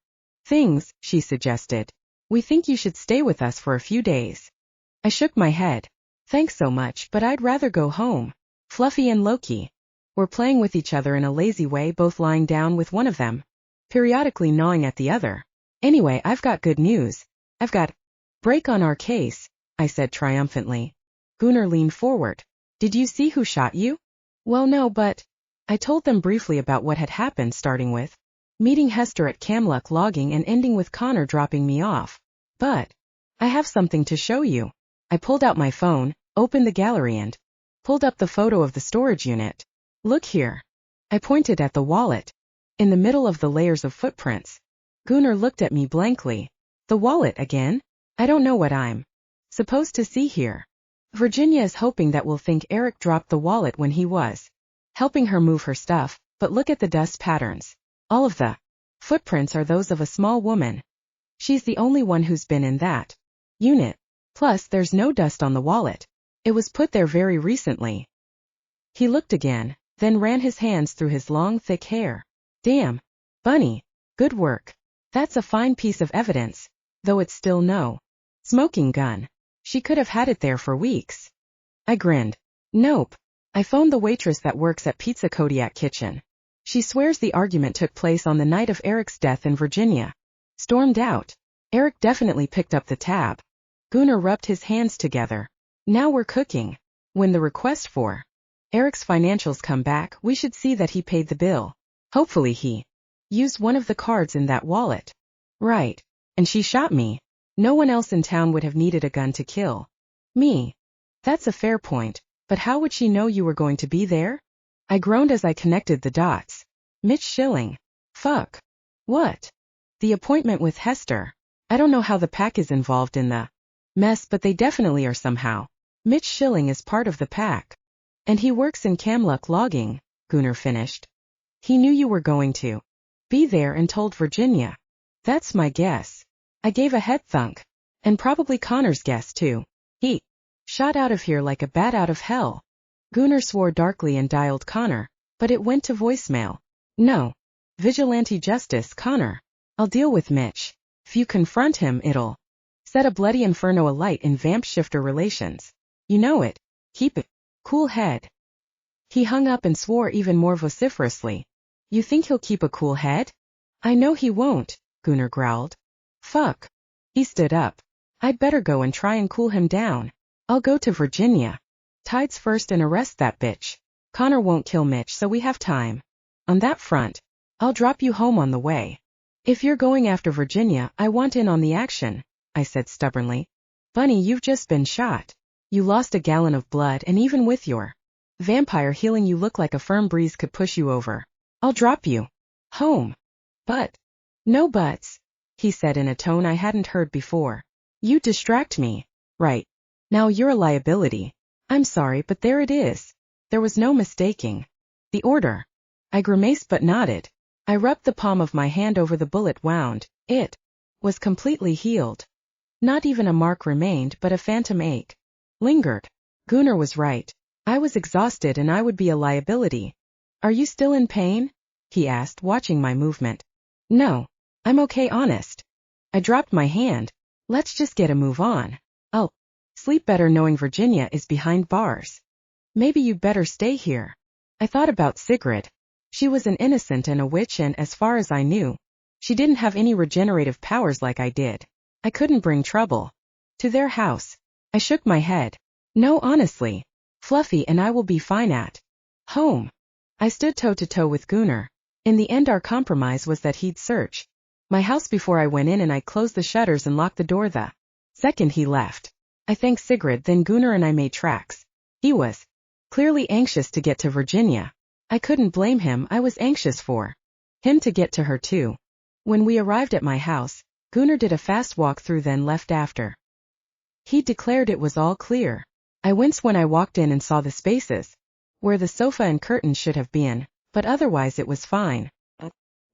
things, she suggested. We think you should stay with us for a few days. I shook my head. Thanks so much, but I'd rather go home. Fluffy and Loki were playing with each other in a lazy way, both lying down with one of them periodically gnawing at the other. Anyway, I've got good news. I've got break on our case, I said triumphantly. Gunnar leaned forward. Did you see who shot you? Well, no, but I told them briefly about what had happened, starting with meeting Hester at Camluck logging and ending with Connor dropping me off. But I have something to show you. I pulled out my phone, opened the gallery and pulled up the photo of the storage unit. Look here. I pointed at the wallet. In the middle of the layers of footprints. Gunnar looked at me blankly. The wallet again? I don't know what I'm supposed to see here. Virginia is hoping that we'll think Eric dropped the wallet when he was helping her move her stuff, but look at the dust patterns. All of the footprints are those of a small woman. She's the only one who's been in that unit. Plus, there's no dust on the wallet. It was put there very recently. He looked again, then ran his hands through his long, thick hair. Damn. Bunny. Good work. That's a fine piece of evidence, though it's still no smoking gun. She could have had it there for weeks. I grinned. Nope. I phoned the waitress that works at Pizza Kodiak Kitchen. She swears the argument took place on the night of Eric's death in Virginia. Stormed out. Eric definitely picked up the tab. Gunnar rubbed his hands together. Now we're cooking. When the request for Eric's financials come back, we should see that he paid the bill. Hopefully he used one of the cards in that wallet. Right. And she shot me. No one else in town would have needed a gun to kill me. That's a fair point, but how would she know you were going to be there? I groaned as I connected the dots. Mitch Schilling. Fuck. What? The appointment with Hester. I don't know how the pack is involved in the mess, but they definitely are somehow. Mitch Schilling is part of the pack. And he works in Kamluk logging, Gunnar finished. He knew you were going to be there and told Virginia. That's my guess. I gave a head thunk. And probably Connor's guess too. He shot out of here like a bat out of hell. Gunnar swore darkly and dialed Connor, but it went to voicemail. No. Vigilante justice, Connor. I'll deal with Mitch. If you confront him, it'll set a bloody inferno alight in vamp-shifter relations. You know it. Keep it. Cool head. He hung up and swore even more vociferously. You think he'll keep a cool head? I know he won't, Gunnar growled. Fuck. He stood up. I'd better go and try and cool him down. I'll go to Virginia. Tides first and arrest that bitch. Connor won't kill Mitch, so we have time. On that front, I'll drop you home on the way. If you're going after Virginia, I want in on the action, I said stubbornly. Bunny, you've just been shot. You lost a gallon of blood, and even with your vampire healing, you look like a firm breeze could push you over. I'll drop you home. But no buts, he said in a tone I hadn't heard before. You distract me. Right. Now you're a liability. I'm sorry, but there it is. There was no mistaking the order. I grimaced but nodded. I rubbed the palm of my hand over the bullet wound. It was completely healed. Not even a mark remained, but a phantom ache lingered. Gunnar was right. I was exhausted and I would be a liability. Are you still in pain? He asked, watching my movement. No. I'm okay, honest. I dropped my hand. Let's just get a move on. I'll sleep better knowing Virginia is behind bars. Maybe you'd better stay here. I thought about Sigrid. She was an innocent and a witch, and as far as I knew, she didn't have any regenerative powers like I did. I couldn't bring trouble to their house. I shook my head. No, honestly. Fluffy and I will be fine at home. I stood toe-to-toe with Gunnar. In the end, our compromise was that he'd search my house before I went in, and I closed the shutters and locked the door the second he left. I thanked Sigrid, then Gunnar and I made tracks. He was clearly anxious to get to Virginia. I couldn't blame him. I was anxious for him to get to her too. When we arrived at my house, Gunnar did a fast walk through, then left after he declared it was all clear. I winced when I walked in and saw the spaces where the sofa and curtains should have been, but otherwise it was fine.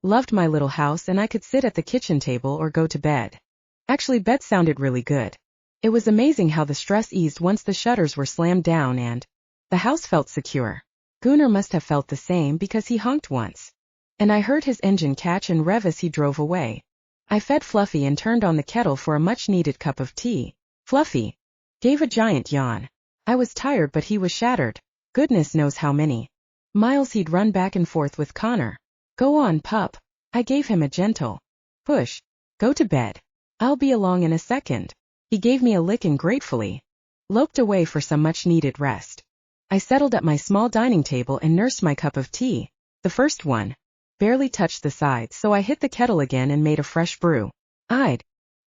Loved my little house, and I could sit at the kitchen table or go to bed. Actually, bed sounded really good. It was amazing how the stress eased once the shutters were slammed down and the house felt secure. Gunnar must have felt the same because he honked once, and I heard his engine catch and rev as he drove away. I fed Fluffy and turned on the kettle for a much-needed cup of tea. Fluffy gave a giant yawn. I was tired, but he was shattered. Goodness knows how many miles he'd run back and forth with Connor. Go on, pup. I gave him a gentle push. Go to bed. I'll be along in a second. He gave me a lick and gratefully loped away for some much-needed rest. I settled at my small dining table and nursed my cup of tea. The first one barely touched the sides, so I hit the kettle again and made a fresh brew. I'd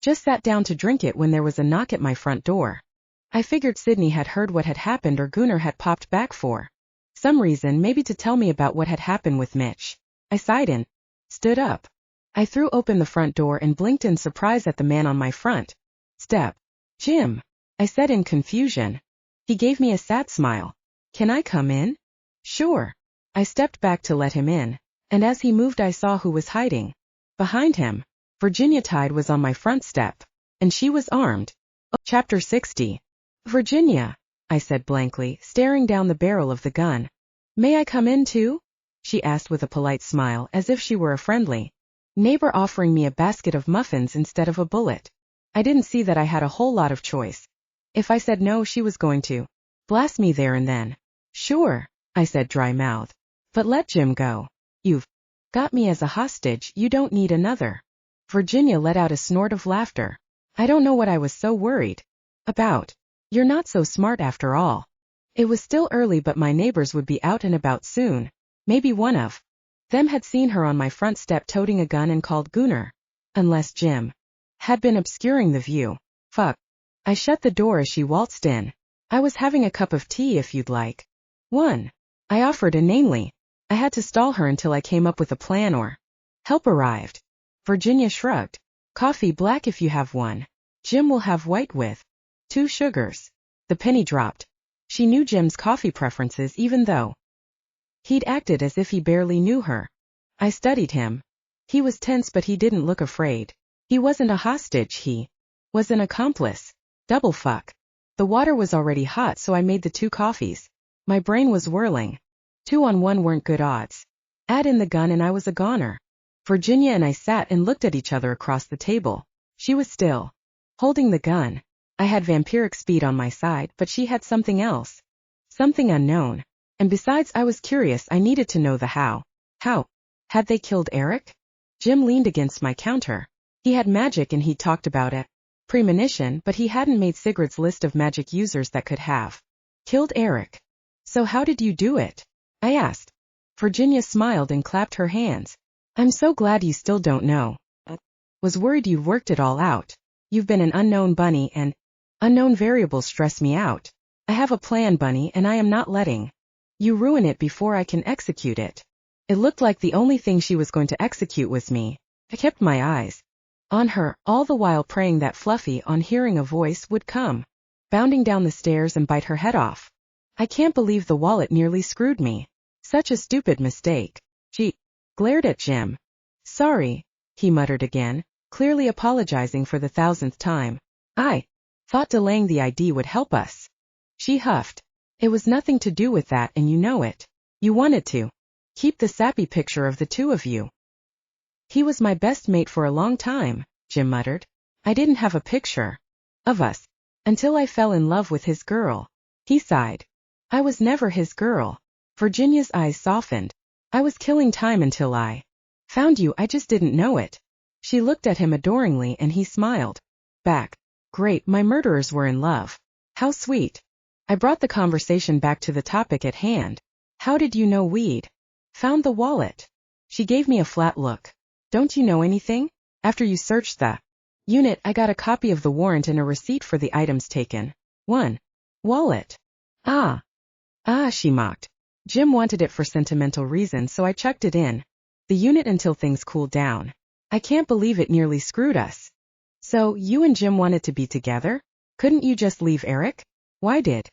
Just sat down to drink it when there was a knock at my front door. I figured Sydney had heard what had happened or Gunnar had popped back for some reason, maybe to tell me about what had happened with Mitch. I sighed and stood up. I threw open the front door and blinked in surprise at the man on my front step. Jim, I said in confusion. He gave me a sad smile. Can I come in? Sure. I stepped back to let him in, and as he moved I saw who was hiding. Behind him, Virginia Tide was on my front step, and she was armed. Chapter 60. Virginia, I said blankly, staring down the barrel of the gun. May I come in too? She asked with a polite smile, as if she were a friendly neighbor offering me a basket of muffins instead of a bullet. I didn't see that I had a whole lot of choice. If I said no, she was going to blast me there and then. Sure, I said dry-mouthed. But let Jim go. You've got me as a hostage, you don't need another. Virginia let out a snort of laughter. I don't know what I was so worried about. You're not so smart after all. It was still early, but my neighbors would be out and about soon. Maybe one of them had seen her on my front step toting a gun and called Gunnar. Unless Jim had been obscuring the view. Fuck. I shut the door as she waltzed in. I was having a cup of tea if you'd like one. I offered inanely. I had to stall her until I came up with a plan or help arrived. Virginia shrugged. Coffee black if you have one. Jim will have white with 2 sugars. The penny dropped. She knew Jim's coffee preferences even though he'd acted as if he barely knew her. I studied him. He was tense, but he didn't look afraid. He wasn't a hostage, he was an accomplice. Double fuck. The water was already hot, so I made the 2 coffees. My brain was whirling. 2 on 1 weren't good odds. Add in the gun and I was a goner. Virginia and I sat and looked at each other across the table. She was still holding the gun. I had vampiric speed on my side, but she had something else. Something unknown. And besides, I was curious. I needed to know the how. How had they killed Eric? Jim leaned against my counter. He had magic and he talked about it. Premonition, but he hadn't made Sigurd's list of magic users that could have killed Eric. So how did you do it? I asked. Virginia smiled and clapped her hands. I'm so glad you still don't know. Was worried you'd worked it all out. You've been an unknown bunny, and unknown variables stress me out. I have a plan, bunny, and I am not letting you ruin it before I can execute it. It looked like the only thing she was going to execute was me. I kept my eyes on her, all the while praying that Fluffy, on hearing a voice, would come bounding down the stairs and bite her head off. I can't believe the wallet nearly screwed me. Such a stupid mistake. She glared at Jim. Sorry, he muttered again, clearly apologizing for the 1000th time. I thought delaying the ID would help us. She huffed. It was nothing to do with that, and you know it. You wanted to keep the sappy picture of the 2 of you. He was my best mate for a long time, Jim muttered. I didn't have a picture of us until I fell in love with his girl. He sighed. I was never his girl. Virginia's eyes softened. I was killing time until I found you. I just didn't know it. She looked at him adoringly and he smiled back. Great, my murderers were in love. How sweet. I brought the conversation back to the topic at hand. How did you know we'd found the wallet? She gave me a flat look. Don't you know anything? After you searched the unit, I got a copy of the warrant and a receipt for the items taken. 1. Wallet. Ah, she mocked. Jim wanted it for sentimental reasons, so I chucked it in the unit until things cooled down. I can't believe it nearly screwed us. So, you and Jim wanted to be together? Couldn't you just leave Eric? Why did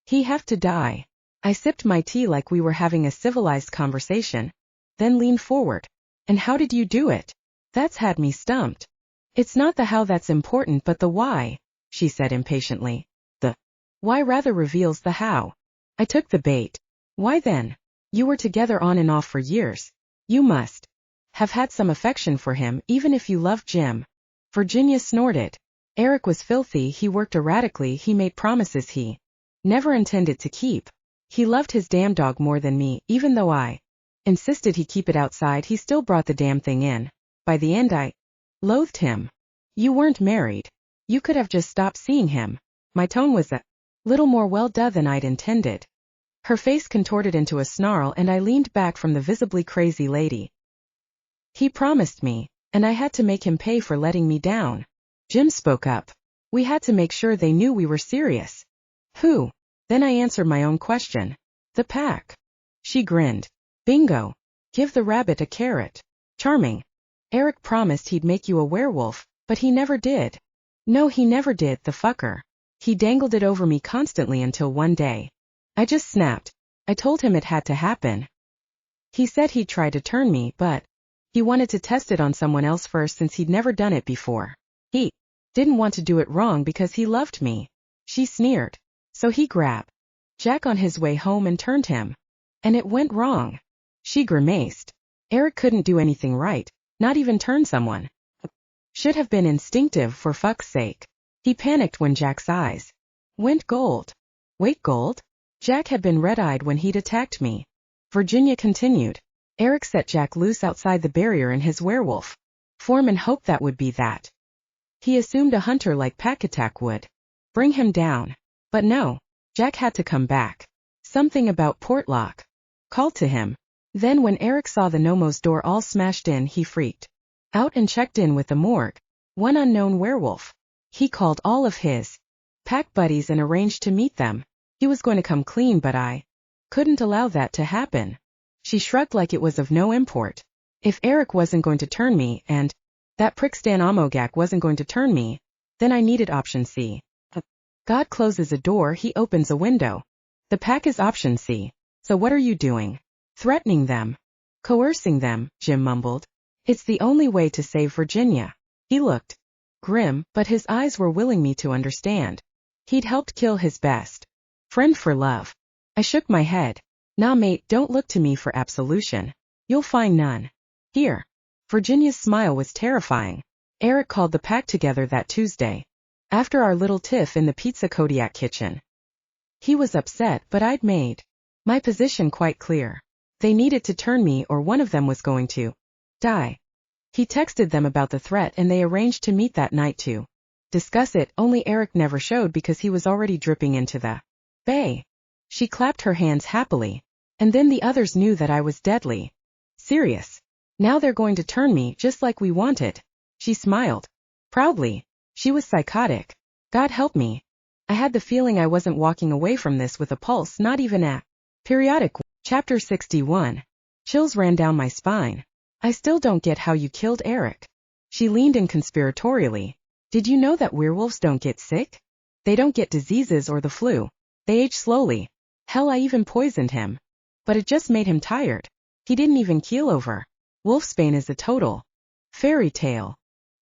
he have to die? I sipped my tea like we were having a civilized conversation, then leaned forward. And how did you do it? That's had me stumped. It's not the how that's important, but the why, she said impatiently. The why rather reveals the how. I took the bait. Why then? You were together on and off for years. You must have had some affection for him, even if you loved Jim. Virginia snorted. Eric was filthy, he worked erratically, he made promises he never intended to keep. He loved his damn dog more than me, even though I insisted he keep it outside, he still brought the damn thing in. By the end I loathed him. You weren't married. You could have just stopped seeing him. My tone was a little more well done than I'd intended. Her face contorted into a snarl and I leaned back from the visibly crazy lady. He promised me, and I had to make him pay for letting me down. Jim spoke up. We had to make sure they knew we were serious. Who? Then I answered my own question. The pack. She grinned. Bingo. Give the rabbit a carrot. Charming. Eric promised he'd make you a werewolf, but he never did. No, he never did, the fucker. He dangled it over me constantly until one day. I just snapped. I told him it had to happen. He said he'd try to turn me, but he wanted to test it on someone else first since he'd never done it before. He didn't want to do it wrong because he loved me. She sneered. So he grabbed Jack on his way home and turned him. And it went wrong. She grimaced. Eric couldn't do anything right, not even turn someone. Should have been instinctive, for fuck's sake. He panicked when Jack's eyes went gold. Wait, gold? Jack had been red-eyed when he'd attacked me. Virginia continued. Eric set Jack loose outside the barrier in his werewolf form and hoped that would be that. He assumed a hunter like Pack Attack would bring him down. But no, Jack had to come back. Something about Portlock called to him. Then when Eric saw the Nomo's door all smashed in, he freaked out and checked in with the morgue. One unknown werewolf. He called all of his pack buddies and arranged to meet them. He was going to come clean, but I couldn't allow that to happen. She shrugged like it was of no import. If Eric wasn't going to turn me, and that prick Stan Amogak wasn't going to turn me, then I needed option C. God closes a door, he opens a window. The pack is option C. So what are you doing? Threatening them. Coercing them, Jim mumbled. It's the only way to save Virginia. He looked grim, but his eyes were willing me to understand. He'd helped kill his best friend for love. I shook my head. Nah, mate, don't look to me for absolution. You'll find none. Here. Virginia's smile was terrifying. Eric called the pack together that Tuesday. After our little tiff in the Pizza Kodiak kitchen. He was upset, but I'd made my position quite clear. They needed to turn me or one of them was going to die. He texted them about the threat and they arranged to meet that night to discuss it, only Eric never showed because he was already dripping into the bay. She clapped her hands happily. And then the others knew that I was deadly serious. Now they're going to turn me just like we wanted. She smiled proudly. She was psychotic. God help me. I had the feeling I wasn't walking away from this with a pulse, not even a periodic. Chapter 61. Chills ran down my spine. I still don't get how you killed Eric. She leaned in conspiratorially. Did you know that werewolves don't get sick? They don't get diseases or the flu. They age slowly. Hell, I even poisoned him. But it just made him tired. He didn't even keel over. Wolfsbane is a total fairy tale.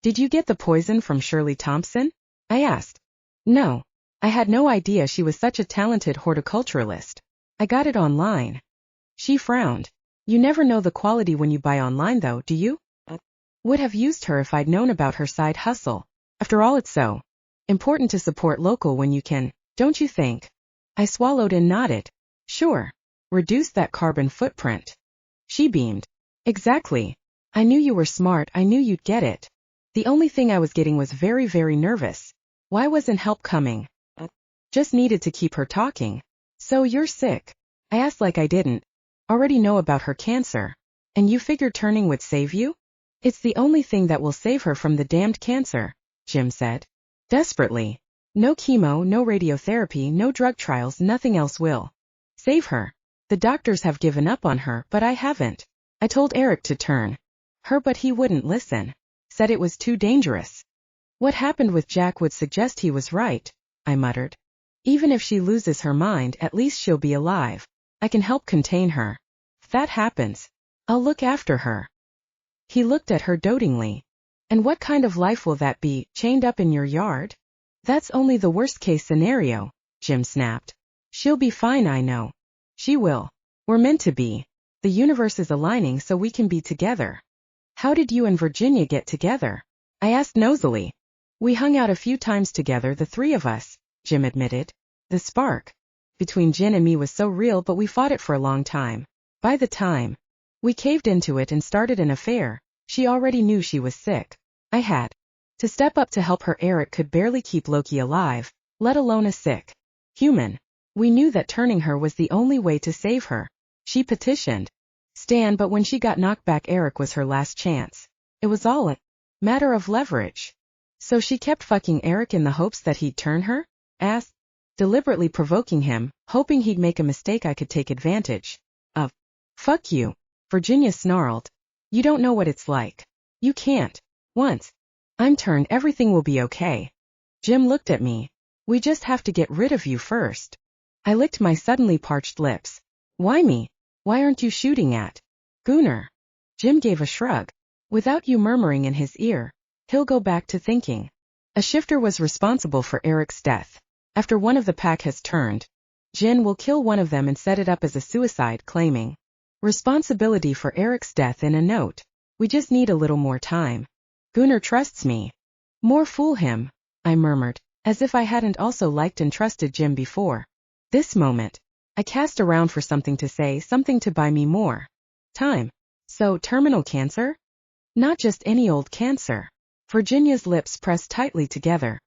Did you get the poison from Shirley Thompson? I asked. No. I had no idea she was such a talented horticulturalist. I got it online. She frowned. You never know the quality when you buy online though, do you? Would have used her if I'd known about her side hustle. After all, it's so important to support local when you can, don't you think? I swallowed and nodded. Sure. Reduce that carbon footprint. She beamed. Exactly. I knew you were smart, I knew you'd get it. The only thing I was getting was very, very nervous. Why wasn't help coming? Just needed to keep her talking. So you're sick? I asked like I didn't already know about her cancer. And you figured turning would save you? It's the only thing that will save her from the damned cancer, Jim said. Desperately. No chemo, no radiotherapy, no drug trials, nothing else will save her. The doctors have given up on her, but I haven't. I told Eric to turn her, but he wouldn't listen. Said it was too dangerous. What happened with Jack would suggest he was right, I muttered. Even if she loses her mind, at least she'll be alive. I can help contain her. If that happens, I'll look after her. He looked at her dotingly. And what kind of life will that be, chained up in your yard? That's only the worst-case scenario, Jim snapped. She'll be fine, I know. She will. We're meant to be. The universe is aligning so we can be together. How did you and Virginia get together? I asked nosily. We hung out a few times together, the three of us, Jim admitted. The spark between Jin and me was so real, but we fought it for a long time. By the time we caved into it and started an affair, she already knew she was sick. I had to step up to help her. Eric could barely keep Loki alive, let alone a sick human. We knew that turning her was the only way to save her. She petitioned Stan, but when she got knocked back, Eric was her last chance. It was all a matter of leverage. So she kept fucking Eric in the hopes that he'd turn her? Asked, deliberately provoking him, hoping he'd make a mistake I could take advantage of. Fuck you, Virginia snarled. You don't know what it's like. You can't. Once I'm turned, everything will be okay. Jim looked at me. We just have to get rid of you first. I licked my suddenly parched lips. Why me? Why aren't you shooting at Gunnar? Jim gave a shrug. Without you murmuring in his ear, he'll go back to thinking a shifter was responsible for Eric's death. After one of the pack has turned, Jin will kill one of them and set it up as a suicide, claiming responsibility for Eric's death in a note. We just need a little more time. Gunnar trusts me. More fool him, I murmured, as if I hadn't also liked and trusted Jim before. This moment, I cast around for something to say, something to buy me more time. So, terminal cancer? Not just any old cancer. Virginia's lips pressed tightly together.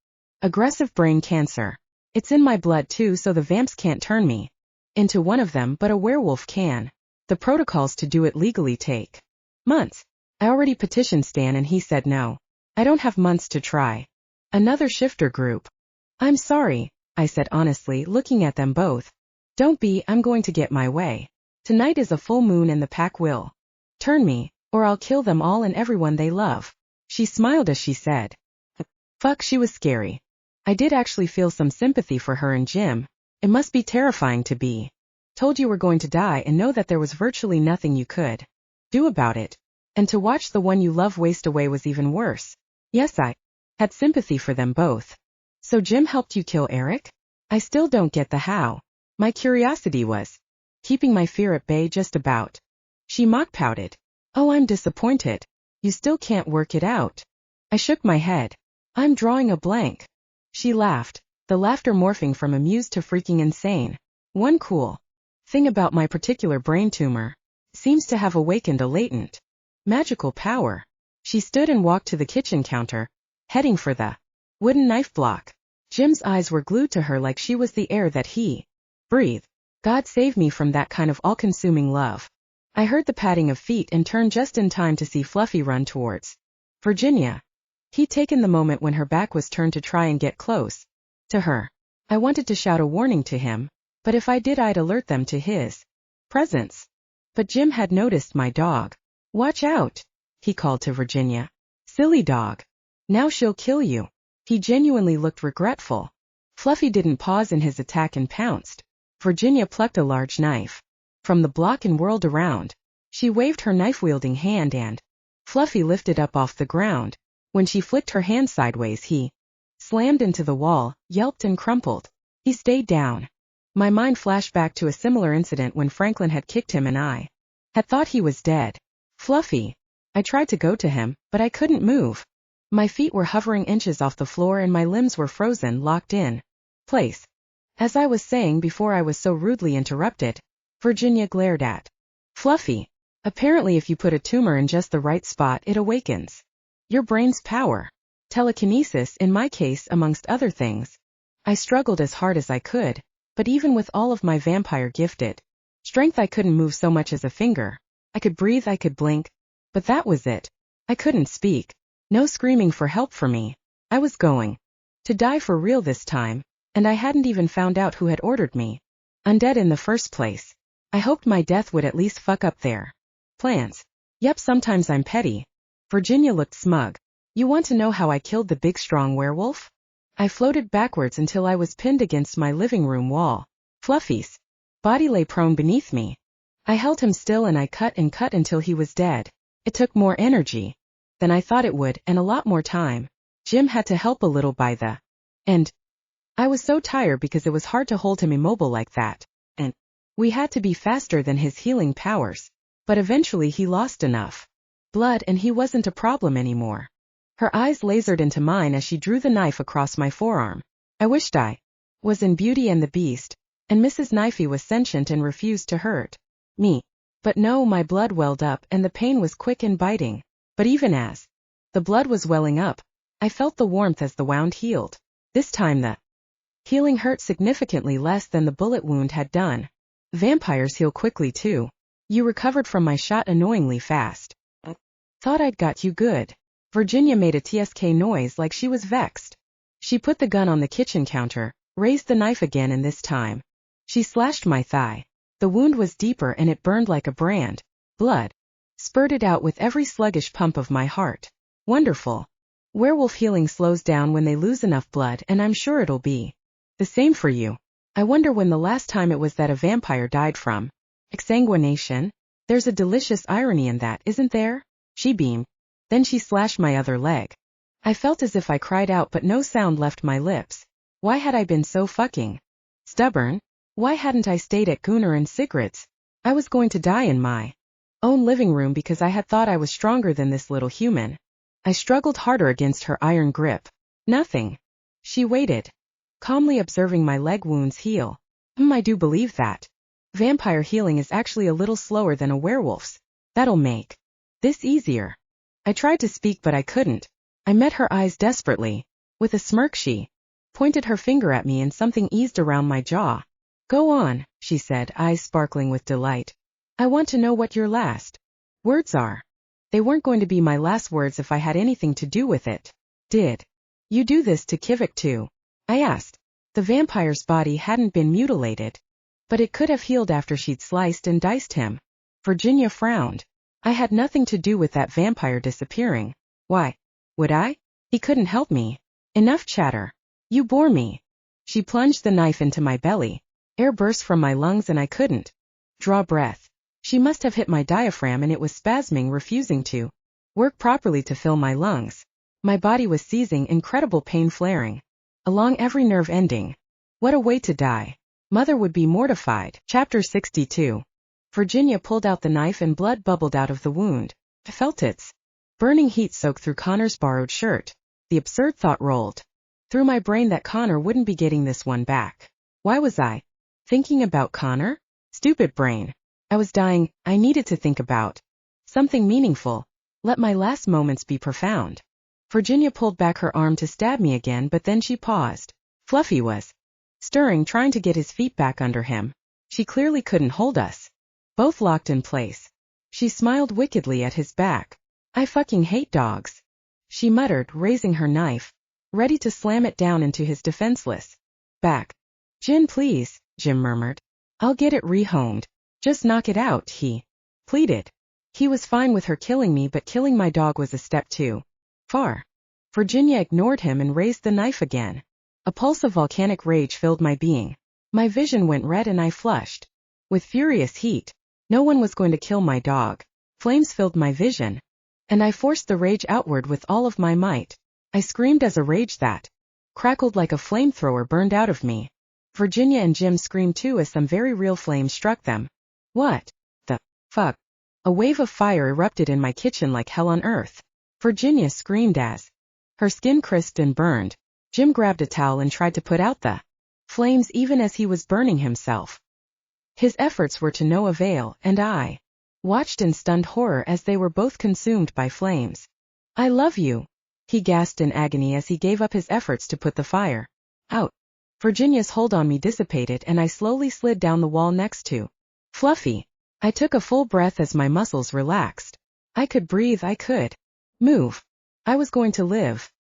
Aggressive brain cancer. It's in my blood too, so the vamps can't turn me into one of them, but a werewolf can. The protocols to do it legally take months. I already petitioned Stan and he said no. I don't have months to try another shifter group. I'm sorry, I said honestly, looking at them both. Don't be, I'm going to get my way. Tonight is a full moon and the pack will turn me, or I'll kill them all and everyone they love. She smiled as she said. Fuck, she was scary. I did actually feel some sympathy for her and Jim. It must be terrifying to be told you were going to die and know that there was virtually nothing you could do about it. And to watch the one you love waste away was even worse. Yes, I had sympathy for them both. So Jim helped you kill Eric? I still don't get the how. My curiosity was keeping my fear at bay just about. She mock-pouted. Oh, I'm disappointed. You still can't work it out. I shook my head. I'm drawing a blank. She laughed, the laughter morphing from amused to freaking insane. One cool thing about my particular brain tumor seems to have awakened a latent magical power. She stood and walked to the kitchen counter, heading for the wooden knife block. Jim's eyes were glued to her like she was the air that he breathed. God save me from that kind of all-consuming love. I heard the padding of feet and turned just in time to see Fluffy run towards Virginia. He'd taken the moment when her back was turned to try and get close to her. I wanted to shout a warning to him, but if I did I'd alert them to his presence. But Jim had noticed my dog. Watch out, he called to Virginia. Silly dog. Now she'll kill you. He genuinely looked regretful. Fluffy didn't pause in his attack and pounced. Virginia plucked a large knife from the block and whirled around. She waved her knife-wielding hand and Fluffy lifted up off the ground. When she flicked her hand sideways, he slammed into the wall, yelped and crumpled. He stayed down. My mind flashed back to a similar incident when Franklin had kicked him and I had thought he was dead. Fluffy. I tried to go to him, but I couldn't move. My feet were hovering inches off the floor and my limbs were frozen, locked in place. As I was saying before I was so rudely interrupted, Virginia glared at Fluffy. Apparently if you put a tumor in just the right spot, it awakens your brain's power. Telekinesis, in my case, amongst other things. I struggled as hard as I could, but even with all of my vampire gifted strength I couldn't move so much as a finger. I could breathe, I could blink, but that was it. I couldn't speak. No screaming for help for me. I was going to die for real this time, and I hadn't even found out who had ordered me undead in the first place. I hoped my death would at least fuck up their plans. Yep, sometimes I'm petty. Virginia looked smug. You want to know how I killed the big strong werewolf? I floated backwards until I was pinned against my living room wall. Fluffy's body lay prone beneath me. I held him still and I cut and cut until he was dead. It took more energy than I thought it would, and a lot more time. Jim had to help a little by the end. I was so tired because it was hard to hold him immobile like that, and we had to be faster than his healing powers. But eventually he lost enough blood and he wasn't a problem anymore. Her eyes lasered into mine as she drew the knife across my forearm. I wished I was in Beauty and the Beast, and Mrs. Knifey was sentient and refused to hurt me. But no, my blood welled up and the pain was quick and biting. But even as the blood was welling up, I felt the warmth as the wound healed. This time the healing hurt significantly less than the bullet wound had done. Vampires heal quickly too. You recovered from my shot annoyingly fast. Thought I'd got you good. Virginia made a tsk noise like she was vexed. She put the gun on the kitchen counter, raised the knife again, and this time she slashed my thigh. The wound was deeper and it burned like a brand. Blood spurted out with every sluggish pump of my heart. Wonderful. Werewolf healing slows down when they lose enough blood, and I'm sure it'll be the same for you. I wonder when the last time it was that a vampire died from exsanguination. There's a delicious irony in that, isn't there? She beamed. Then she slashed my other leg. I felt as if I cried out, but no sound left my lips. Why had I been so fucking stubborn? Why hadn't I stayed at Gunnar and Sigrid's? I was going to die in my own living room because I had thought I was stronger than this little human. I struggled harder against her iron grip. Nothing. She waited, calmly observing my leg wounds heal. I do believe that vampire healing is actually a little slower than a werewolf's. That'll make this easier. I tried to speak, but I couldn't. I met her eyes desperately. With a smirk she pointed her finger at me and something eased around my jaw. Go on, she said, eyes sparkling with delight. I want to know what your last words are. They weren't going to be my last words if I had anything to do with it. Did you do this to Kivik too? I asked. The vampire's body hadn't been mutilated, but it could have healed after she'd sliced and diced him. Virginia frowned. I had nothing to do with that vampire disappearing. Why would I? He couldn't help me. Enough chatter. You bore me. She plunged the knife into my belly. Air burst from my lungs and I couldn't draw breath. She must have hit my diaphragm and it was spasming, refusing to work properly to fill my lungs. My body was seizing, incredible pain flaring along every nerve ending. What a way to die. Mother would be mortified. Chapter 62. Virginia pulled out the knife and blood bubbled out of the wound. I felt its burning heat soak through Connor's borrowed shirt. The absurd thought rolled through my brain that Connor wouldn't be getting this one back. Why was I thinking about Connor? Stupid brain. I was dying. I needed to think about something meaningful. Let my last moments be profound. Virginia pulled back her arm to stab me again, but then she paused. Fluffy was stirring, trying to get his feet back under him. She clearly couldn't hold us both locked in place. She smiled wickedly at his back. I fucking hate dogs, she muttered, raising her knife, ready to slam it down into his defenseless back. Gin, please, Jim murmured. I'll get it rehomed. Just knock it out, he pleaded. He was fine with her killing me, but killing my dog was a step too far. Virginia ignored him and raised the knife again. A pulse of volcanic rage filled my being. My vision went red and I flushed with furious heat. No one was going to kill my dog. Flames filled my vision, and I forced the rage outward with all of my might. I screamed as a rage that crackled like a flamethrower burned out of me. Virginia and Jim screamed too as some very real flame struck them. What the fuck? A wave of fire erupted in my kitchen like hell on earth. Virginia screamed as her skin crisped and burned. Jim grabbed a towel and tried to put out the flames even as he was burning himself. His efforts were to no avail, and I watched in stunned horror as they were both consumed by flames. I love you, he gasped in agony as he gave up his efforts to put the fire out. Virginia's hold on me dissipated and I slowly slid down the wall next to Fluffy. I took a full breath as my muscles relaxed. I could breathe, I could move. I was going to live.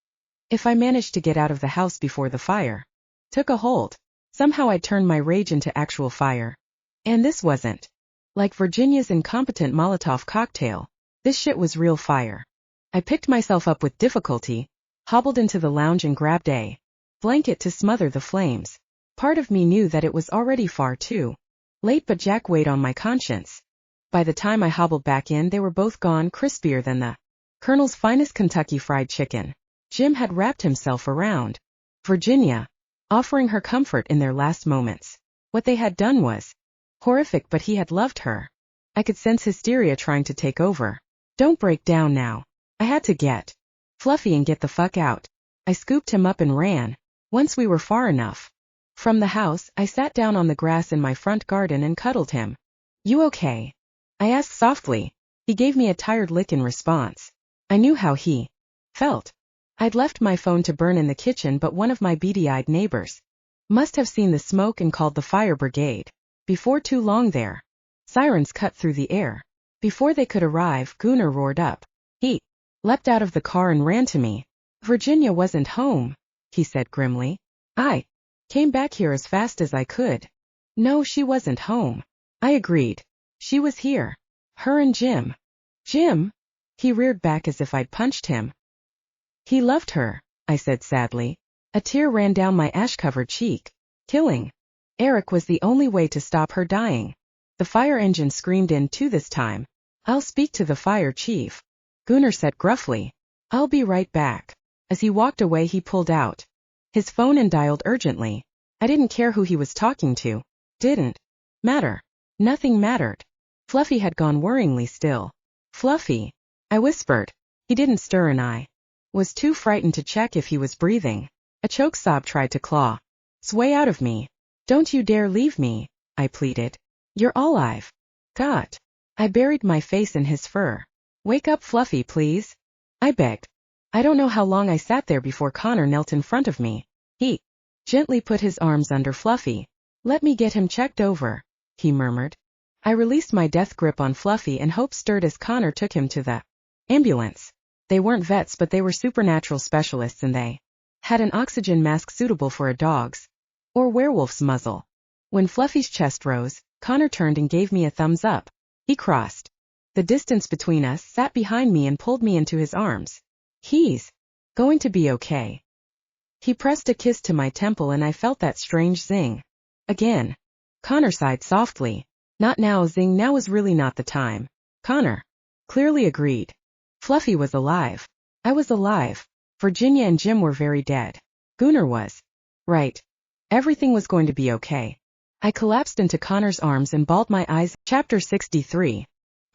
If I managed to get out of the house before the fire took a hold. Somehow I'd turned my rage into actual fire. And this wasn't like Virginia's incompetent Molotov cocktail. This shit was real fire. I picked myself up with difficulty, hobbled into the lounge and grabbed a blanket to smother the flames. Part of me knew that it was already far too late, but Jack weighed on my conscience. By the time I hobbled back in, they were both gone, crispier than the Colonel's finest Kentucky Fried Chicken. Jim had wrapped himself around Virginia, offering her comfort in their last moments. What they had done was horrific, but he had loved her. I could sense hysteria trying to take over. Don't break down now. I had to get Fluffy and get the fuck out. I scooped him up and ran. Once we were far enough from the house, I sat down on the grass in my front garden and cuddled him. You okay? I asked softly. He gave me a tired lick in response. I knew how he felt. I'd left my phone to burn in the kitchen, but one of my beady-eyed neighbors must have seen the smoke and called the fire brigade. Before too long their sirens cut through the air. Before they could arrive, Gunnar roared up. He leapt out of the car and ran to me. Virginia wasn't home, he said grimly. I came back here as fast as I could. No, she wasn't home. I agreed. She was here. Her and Jim. Jim? He reared back as if I'd punched him. He loved her, I said sadly. A tear ran down my ash-covered cheek. Killing Eric was the only way to stop her dying. The fire engine screamed in too this time. I'll speak to the fire chief, Gunnar said gruffly. I'll be right back. As he walked away, he pulled out his phone and dialed urgently. I didn't care who he was talking to. Didn't matter. Nothing mattered. Fluffy had gone worryingly still. Fluffy, I whispered. He didn't stir and I was too frightened to check if he was breathing. A choke sob tried to claw its way out of me. Don't you dare leave me, I pleaded. You're all I've got. I buried my face in his fur. Wake up, Fluffy, please, I begged. I don't know how long I sat there before Connor knelt in front of me. He gently put his arms under Fluffy. Let me get him checked over, he murmured. I released my death grip on Fluffy and hope stirred as Connor took him to the ambulance. They weren't vets, but they were supernatural specialists, and they had an oxygen mask suitable for a dog's or werewolf's muzzle. When Fluffy's chest rose, Connor turned and gave me a thumbs up. He crossed the distance between us, sat behind me and pulled me into his arms. He's going to be okay. He pressed a kiss to my temple and I felt that strange zing. Again. Connor sighed softly. Not now, zing, now is really not the time. Connor clearly agreed. Fluffy was alive. I was alive. Virginia and Jim were very dead. Gunnar was right. Everything was going to be okay. I collapsed into Connor's arms and bawled my eyes. Chapter 63.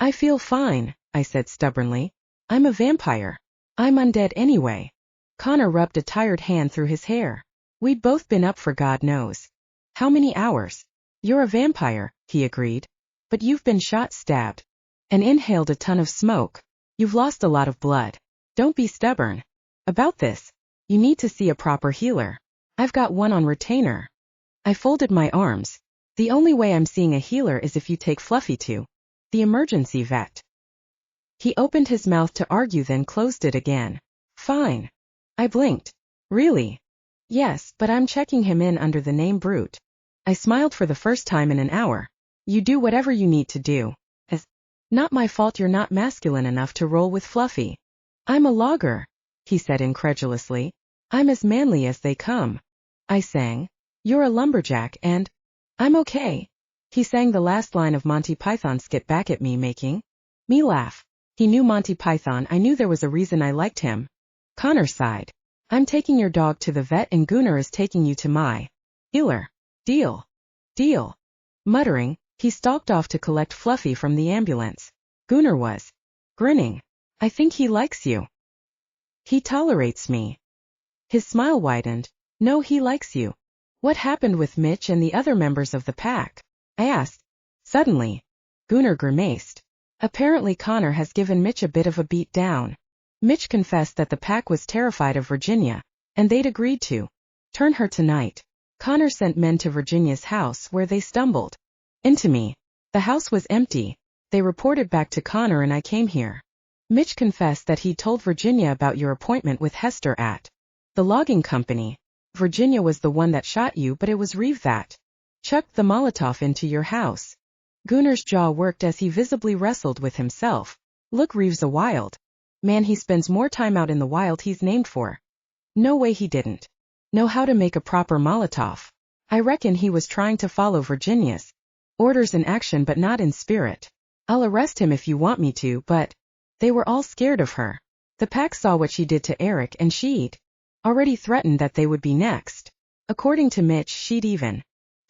I feel fine, I said stubbornly. I'm a vampire. I'm undead anyway. Connor rubbed a tired hand through his hair. We'd both been up for God knows how many hours. You're a vampire, he agreed. But you've been shot, stabbed, and inhaled a ton of smoke. You've lost a lot of blood. Don't be stubborn about this. You need to see a proper healer. I've got one on retainer. I folded my arms. The only way I'm seeing a healer is if you take Fluffy to the emergency vet. He opened his mouth to argue, then closed it again. Fine. I blinked. Really? Yes, but I'm checking him in under the name Brute. I smiled for the first time in an hour. You do whatever you need to do. It's not my fault you're not masculine enough to roll with Fluffy. I'm a logger, he said incredulously. I'm as manly as they come. I sang. You're a lumberjack and I'm okay. He sang the last line of Monty Python's skit back at me, making me laugh. He knew Monty Python. I knew there was a reason I liked him. Connor sighed. I'm taking your dog to the vet and Gunnar is taking you to my healer. Deal. Deal. Muttering, he stalked off to collect Fluffy from the ambulance. Gunnar was grinning. I think he likes you. He tolerates me. His smile widened. No, he likes you. What happened with Mitch and the other members of the pack? I asked. Suddenly. Gunnar grimaced. Apparently Connor has given Mitch a bit of a beat down. Mitch confessed that the pack was terrified of Virginia, and they'd agreed to turn her tonight. Connor sent men to Virginia's house where they stumbled into me. The house was empty. They reported back to Connor and I came here. Mitch confessed that he'd told Virginia about your appointment with Hester at the logging company. Virginia was the one that shot you, but it was Reeve that chucked the Molotov into your house. Gunnar's jaw worked as he visibly wrestled with himself. Look, Reeve's a wild man. He spends more time out in the wild he's named for. No way he didn't know how to make a proper Molotov. I reckon he was trying to follow Virginia's orders in action but not in spirit. I'll arrest him if you want me to, but they were all scared of her. The pack saw what she did to Eric and she'd already threatened that they would be next. According to Mitch, she'd even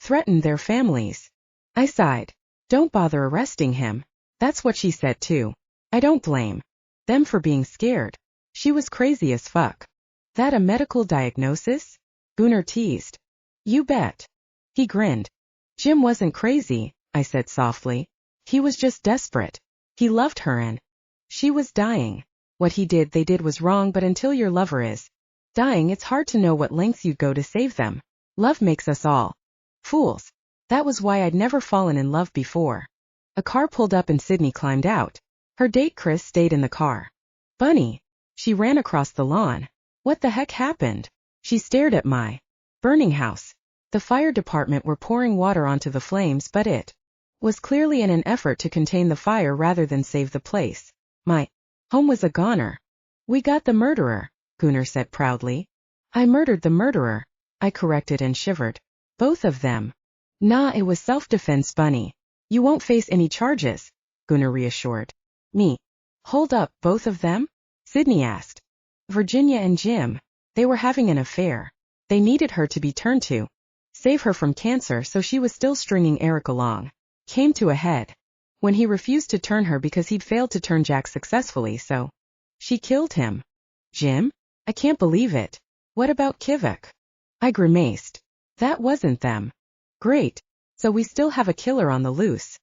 threatened their families. I sighed. Don't bother arresting him. That's what she said too. I don't blame them for being scared. She was crazy as fuck. That a medical diagnosis? Gunnar teased. You bet. He grinned. Jim wasn't crazy, I said softly. He was just desperate. He loved her and she was dying. What he did, they did was wrong, but until your lover is dying, it's hard to know what lengths you'd go to save them. Love makes us all fools. That was why I'd never fallen in love before. A car pulled up and Sydney climbed out. Her date Chris stayed in the car. Bunny, She ran across the lawn. What the heck happened? She stared at my burning house. The fire department were pouring water onto the flames, but it was clearly in an effort to contain the fire rather than save the place. My home was a goner. We got the murderer, Gunnar said proudly. I murdered the murderer, I corrected and shivered. Both of them. Nah, it was self-defense, Bunny. You won't face any charges, Gunnar reassured me. Hold up, both of them? Sydney asked. Virginia and Jim. They were having an affair. They needed her to be turned to save her from cancer, so she was still stringing Eric along. Came to a head when he refused to turn her because he'd failed to turn Jack successfully, so she killed him. Jim? I can't believe it. What about Kivik? I grimaced. That wasn't them. Great. So we still have a killer on the loose.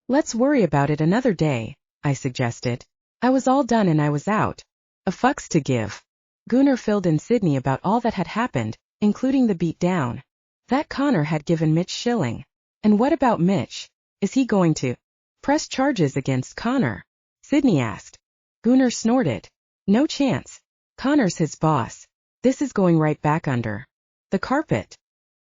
Let's worry about it another day, I suggested. I was all done and I was out. A fucks to give. Gunnar filled in Sydney about all that had happened, including the beat down that Connor had given Mitch Schilling. And what about Mitch? Is he going to press charges against Connor? Sydney asked. Gunnar snorted. No chance. Connor's his boss. This is going right back under the carpet.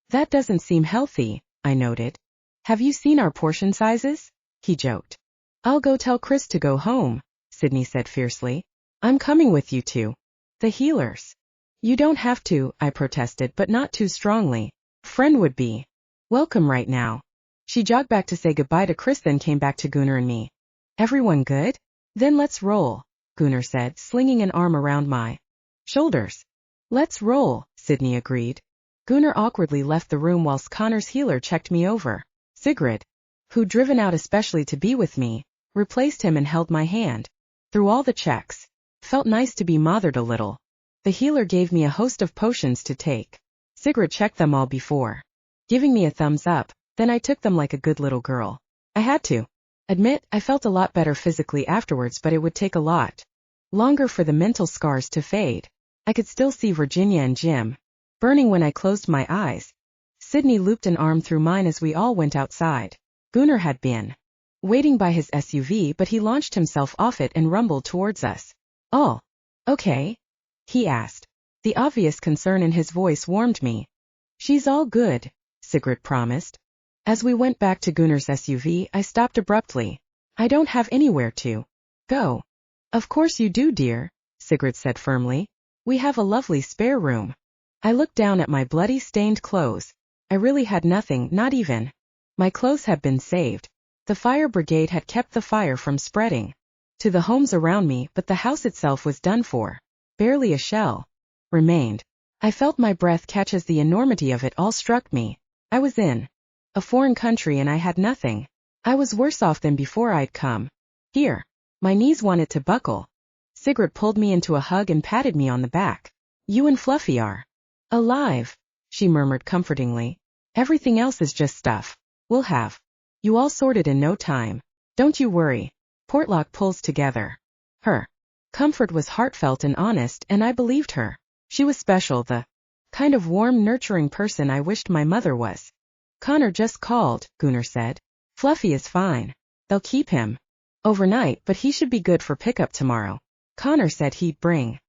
That doesn't seem healthy, I noted. Have you seen our portion sizes? He joked. I'll go tell Chris to go home, Sydney said fiercely. I'm coming with you to the healers. You don't have to, I protested, but not too strongly. Friend would be welcome right now. She jogged back to say goodbye to Chris, then came back to Gunnar and me. Everyone good? Then let's roll, Gunnar said, slinging an arm around my shoulders. Let's roll, Sydney agreed. Gunnar awkwardly left the room whilst Connor's healer checked me over. Sigrid, who'd driven out especially to be with me, replaced him and held my hand. Through all the checks. Felt nice to be mothered a little. The healer gave me a host of potions to take. Sigrid checked them all before giving me a thumbs up, then I took them like a good little girl. I had to admit, I felt a lot better physically afterwards, but it would take a lot longer for the mental scars to fade. I could still see Virginia and Jim burning when I closed my eyes. Sydney looped an arm through mine as we all went outside. Gunnar had been waiting by his SUV, but he launched himself off it and rumbled towards us. All okay? He asked. The obvious concern in his voice warmed me. She's all good, Sigrid promised. As we went back to Gunnar's SUV, I stopped abruptly. I don't have anywhere to go. Of course you do, dear, Sigrid said firmly. We have a lovely spare room. I looked down at my bloody, stained clothes. I really had nothing, not even my clothes had been saved. The fire brigade had kept the fire from spreading to the homes around me, but the house itself was done for. Barely a shell remained. I felt my breath catch as the enormity of it all struck me. I was in a foreign country and I had nothing. I was worse off than before I'd come here. My knees wanted to buckle. Sigrid pulled me into a hug and patted me on the back. You and Fluffy are alive, she murmured comfortingly. Everything else is just stuff. We'll have you all sorted in no time. Don't you worry. Portlock pulls together. Her comfort was heartfelt and honest, and I believed her. She was special, the kind of warm, nurturing person I wished my mother was. Connor just called, Gunnar said. Fluffy is fine. They'll keep him overnight, but he should be good for pickup tomorrow. Connor said he'd bring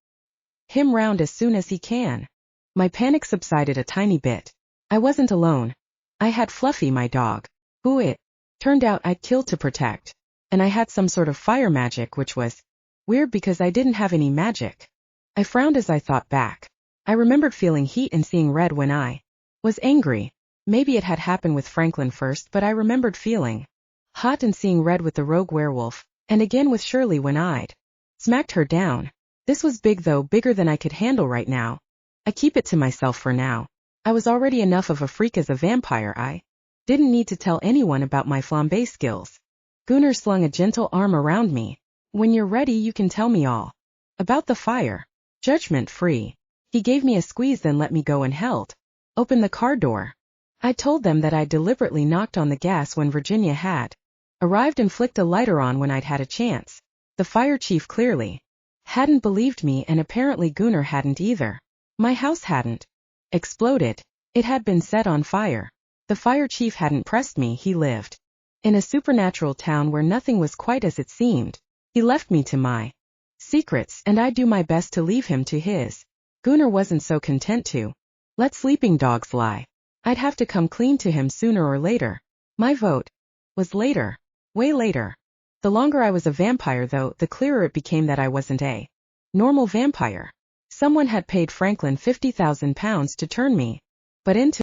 him round as soon as he can. My panic subsided a tiny bit. I wasn't alone. I had Fluffy, my dog, who it turned out I'd killed to protect. And I had some sort of fire magic, which was weird because I didn't have any magic. I frowned as I thought back. I remembered feeling heat and seeing red when I was angry. Maybe it had happened with Franklin first, but I remembered feeling hot and seeing red with the rogue werewolf, and again with Shirley when I'd smacked her down. This was big though, bigger than I could handle right now. I keep it to myself for now. I was already enough of a freak as a vampire. I didn't need to tell anyone about my flambe skills. Gunnar slung a gentle arm around me. When you're ready, you can tell me all about the fire. Judgment free. He gave me a squeeze, then let me go and held open the car door. I told them that I deliberately knocked on the gas when Virginia had arrived and flicked a lighter on when I'd had a chance. The fire chief clearly hadn't believed me, and apparently Gunnar hadn't either. My house hadn't exploded. It had been set on fire. The fire chief hadn't pressed me. He lived in a supernatural town where nothing was quite as it seemed. He left me to my secrets, and I'd do my best to leave him to his. Gunnar wasn't so content to let sleeping dogs lie. I'd have to come clean to him sooner or later. My vote was later. Way later. The longer I was a vampire, though, the clearer it became that I wasn't a normal vampire. Someone had paid Franklin £50,000 to turn me, but into